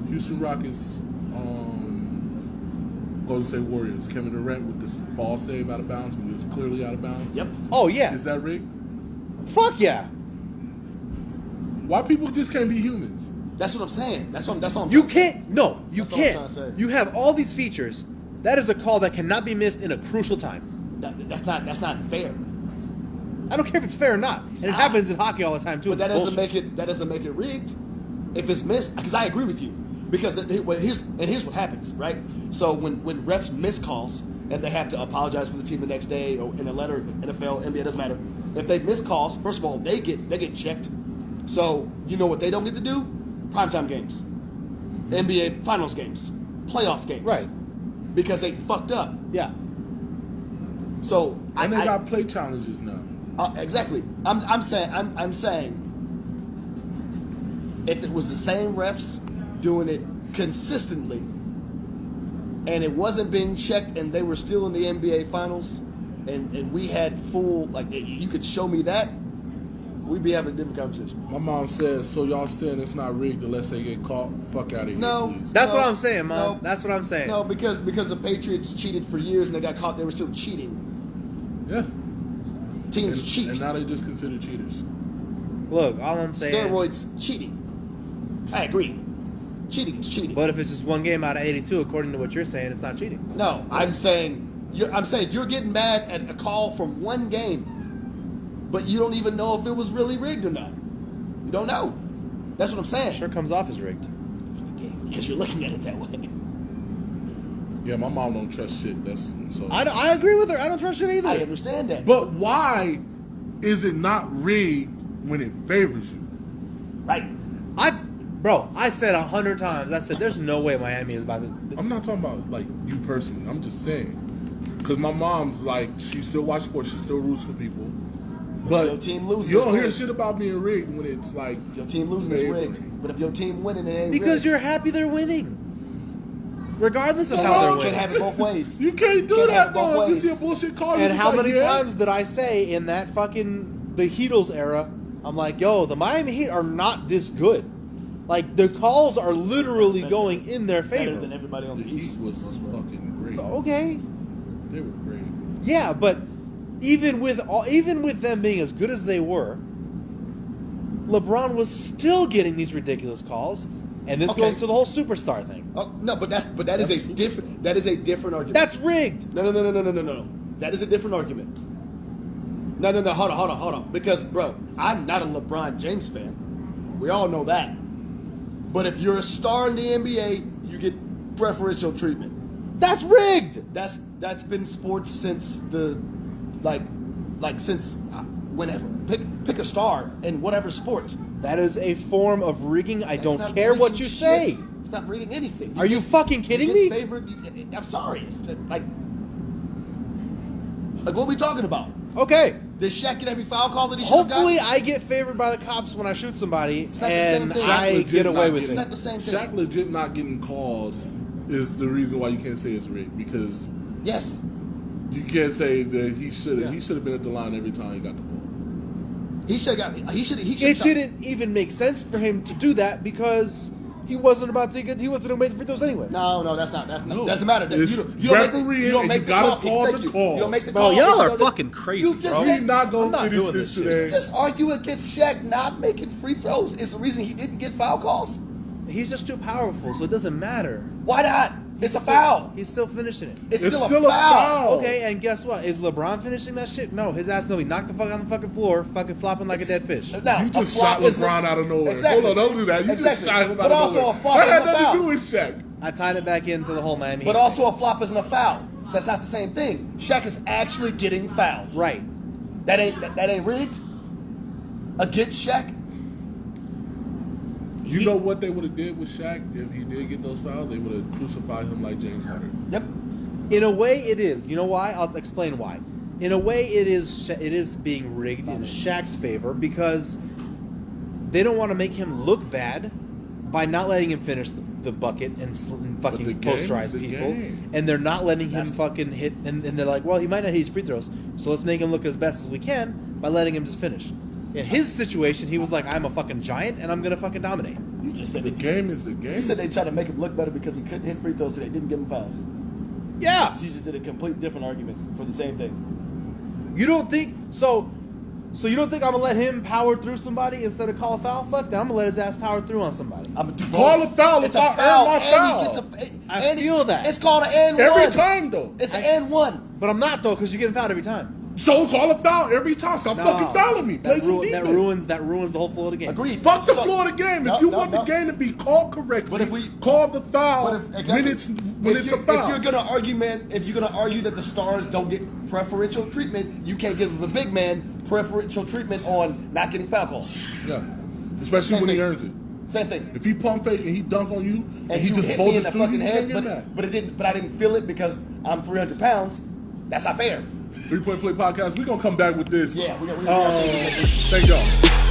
Houston Rockets, Golden State Warriors, Kevin Durant with this ball save out of bounds when he was clearly out of bounds. Yep. Oh, yeah. Is that rigged? Fuck yeah. Why people just can't be humans? That's what I'm saying. That's what I'm You can't. No, you That's what I'm can't. trying to say. You have all these features. That is a call that cannot be missed in a crucial time. That's not fair. I don't care if it's fair or not. And it not. happens in hockey all the time too. But that It's doesn't bullshit. make it rigged if it's missed. Because I agree with you. Because here's what happens, right? So when refs miss calls and they have to apologize for the team the next day or in a letter, NFL, NBA, doesn't matter. If they miss calls, first of all, they get checked. So you know what they don't get to do? Primetime games, NBA Finals games, playoff games, Right. Because they fucked up. Yeah. So And they I got play challenges now. exactly. I'm saying if it was the same refs doing it consistently and it wasn't being checked and they were still in the NBA finals and we had full you could show me that, we'd be having a different conversation. My mom says, so y'all saying it's not rigged unless they get caught? Fuck out of here, No. please. That's No, what I'm saying, Mom. no. That's what I'm saying. No, because the Patriots cheated for years and they got caught, they were still cheating. Yeah. Teams cheat. And now they just consider cheaters. Look, all I'm saying. Steroids cheating. I agree. Cheating is cheating. But if it's just one game out of 82, according to what you're saying, it's not cheating. No, I'm saying you're getting mad at a call from one game, but you don't even know if it was really rigged or not. You don't know. That's what I'm saying. It sure comes off as rigged. Because you're looking at it that way. Yeah, my mom don't trust shit. That's so. I agree with her. I don't trust it either. I understand that. But why is it not rigged when it favors you? Right. I said 100 times. I said, there's no way Miami is about to. I'm not talking about like you personally. I'm just saying because my mom's like she still watch sports. She still roots for people. But your team loses, you don't it's hear rigged. shit about being rigged when it's like If your team losing is rigged. But if your team winning, it ain't Because rigged. you're happy they're winning. Regardless of So how they're You can't winning. have it both ways. You can't do Can't have that it both though. You ways. see a bullshit call. And how many times did I say in that fucking the Heatles era, I'm like, yo, the Miami Heat are not this good. Like the calls are literally going in their Better favor. than everybody on The the Heat East. was fucking great. Okay. They were great. Yeah, but even with them being as good as they were, LeBron was still getting these ridiculous calls, and this Okay. goes to the whole superstar thing. Oh, no, but that is a different argument. That's rigged. No. That is a different argument. No. Hold on. Because, bro, I'm not a LeBron James fan. We all know that. But if you're a star in the NBA, you get preferential treatment. That's rigged. That's been sports since the since whenever. Pick a star in whatever sport. That is a form of rigging. I That's don't not care what rigging you shit. say. It's not rigging anything. Are you fucking kidding you me? get favored, I'm sorry. It's like what are we talking about? Okay. Did Shaq get every foul call that he should have Hopefully, gotten? I get favored by the cops when I shoot somebody, It's not the same and thing. I Shaq get legit away not with It's it. not the same thing. Shaq legit not getting calls is the reason why you can't say it's rigged because Yes. you can't say that he should have Yeah. he should have been at the line every time he got the ball. He should have got. He should. It didn't even make sense for him to do that because he wasn't about to get. He wasn't going to make the free throws anyway. No, that's not. That's not. No. Doesn't matter. It's You don't make refereeing you don't and make you the gotta call. call Thank the you. calls. You don't make the Bro, call. y'all You are don't- fucking crazy, You just bro. said We're not I'm gonna not finish doing this this shit. today. just argue against Shaq not making free throws. It's the reason he didn't get foul calls. He's just too powerful, so it doesn't matter. Why not? It's a foul. He's still finishing it. It's It's still still a a foul. foul. Okay, and guess what? Is LeBron finishing that shit? No, his ass gonna be knocked the fuck on the fucking floor, fucking flopping like a dead fish. Now, You a just flop shot is LeBron not- out of nowhere. Exactly. Hold on, don't do that. You Exactly. just shot him out But of also nowhere. a flop That had isn't a nothing to foul. do with Shaq. I tied it back into the whole Miami. But Heat also a flop isn't a foul. So that's not the same thing. Shaq is actually getting fouled. thing. Right. That ain't rigged. Against Shaq. You know what they would have did with Shaq if he did get those fouls? They would have crucified him like James Harden. Yep. In a way, it is. You know why? I'll explain why. In a way, it is being rigged in Shaq's favor because they don't want to make him look bad by not letting him finish the bucket and the fucking game posterize is the people, game. and they're not letting him That's- fucking hit. And they're like, well, he might not hit his free throws, so let's make him look as best as we can by letting him just finish. In his situation, he was like, I'm a fucking giant and I'm gonna fucking dominate. You just said The it. game is the game. You said they tried to make him look better because he couldn't hit free throws, so they didn't give him fouls. Yeah. So you just did a complete different argument for the same thing. You don't think so? So you don't think I'm gonna let him power through somebody instead of call a foul? Fuck that! I'm gonna let his ass power through on somebody. I'm gonna do Call both. a foul It's if a I foul. earn my and foul. he gets I and feel that. It's called an and Every one. time though. It's an and one. But I'm not though, because you're getting fouled every time. So call a foul every time. Stop fucking fouling me. Play some defense. That ruins the whole flow of the game. Agreed. Fuck the So- floor of the game. No, If you no, want no. the game to be called correctly, But if we- call the foul But exactly. when it's a foul. If you're gonna argue, man, if you're gonna argue that the stars don't get preferential treatment, you can't give the big man preferential treatment on not getting foul calls. Yeah, especially Same when he thing. earns it. Same thing. If he pump fake and he dunk on you and he you just hit me in bulges the through you, fucking you head, can't get mad. but it didn't. But I didn't feel it because I'm 300 pounds. That's not fair. 3 Point Play Podcast. We're gonna come back with this. Yeah, we got. Thank y'all.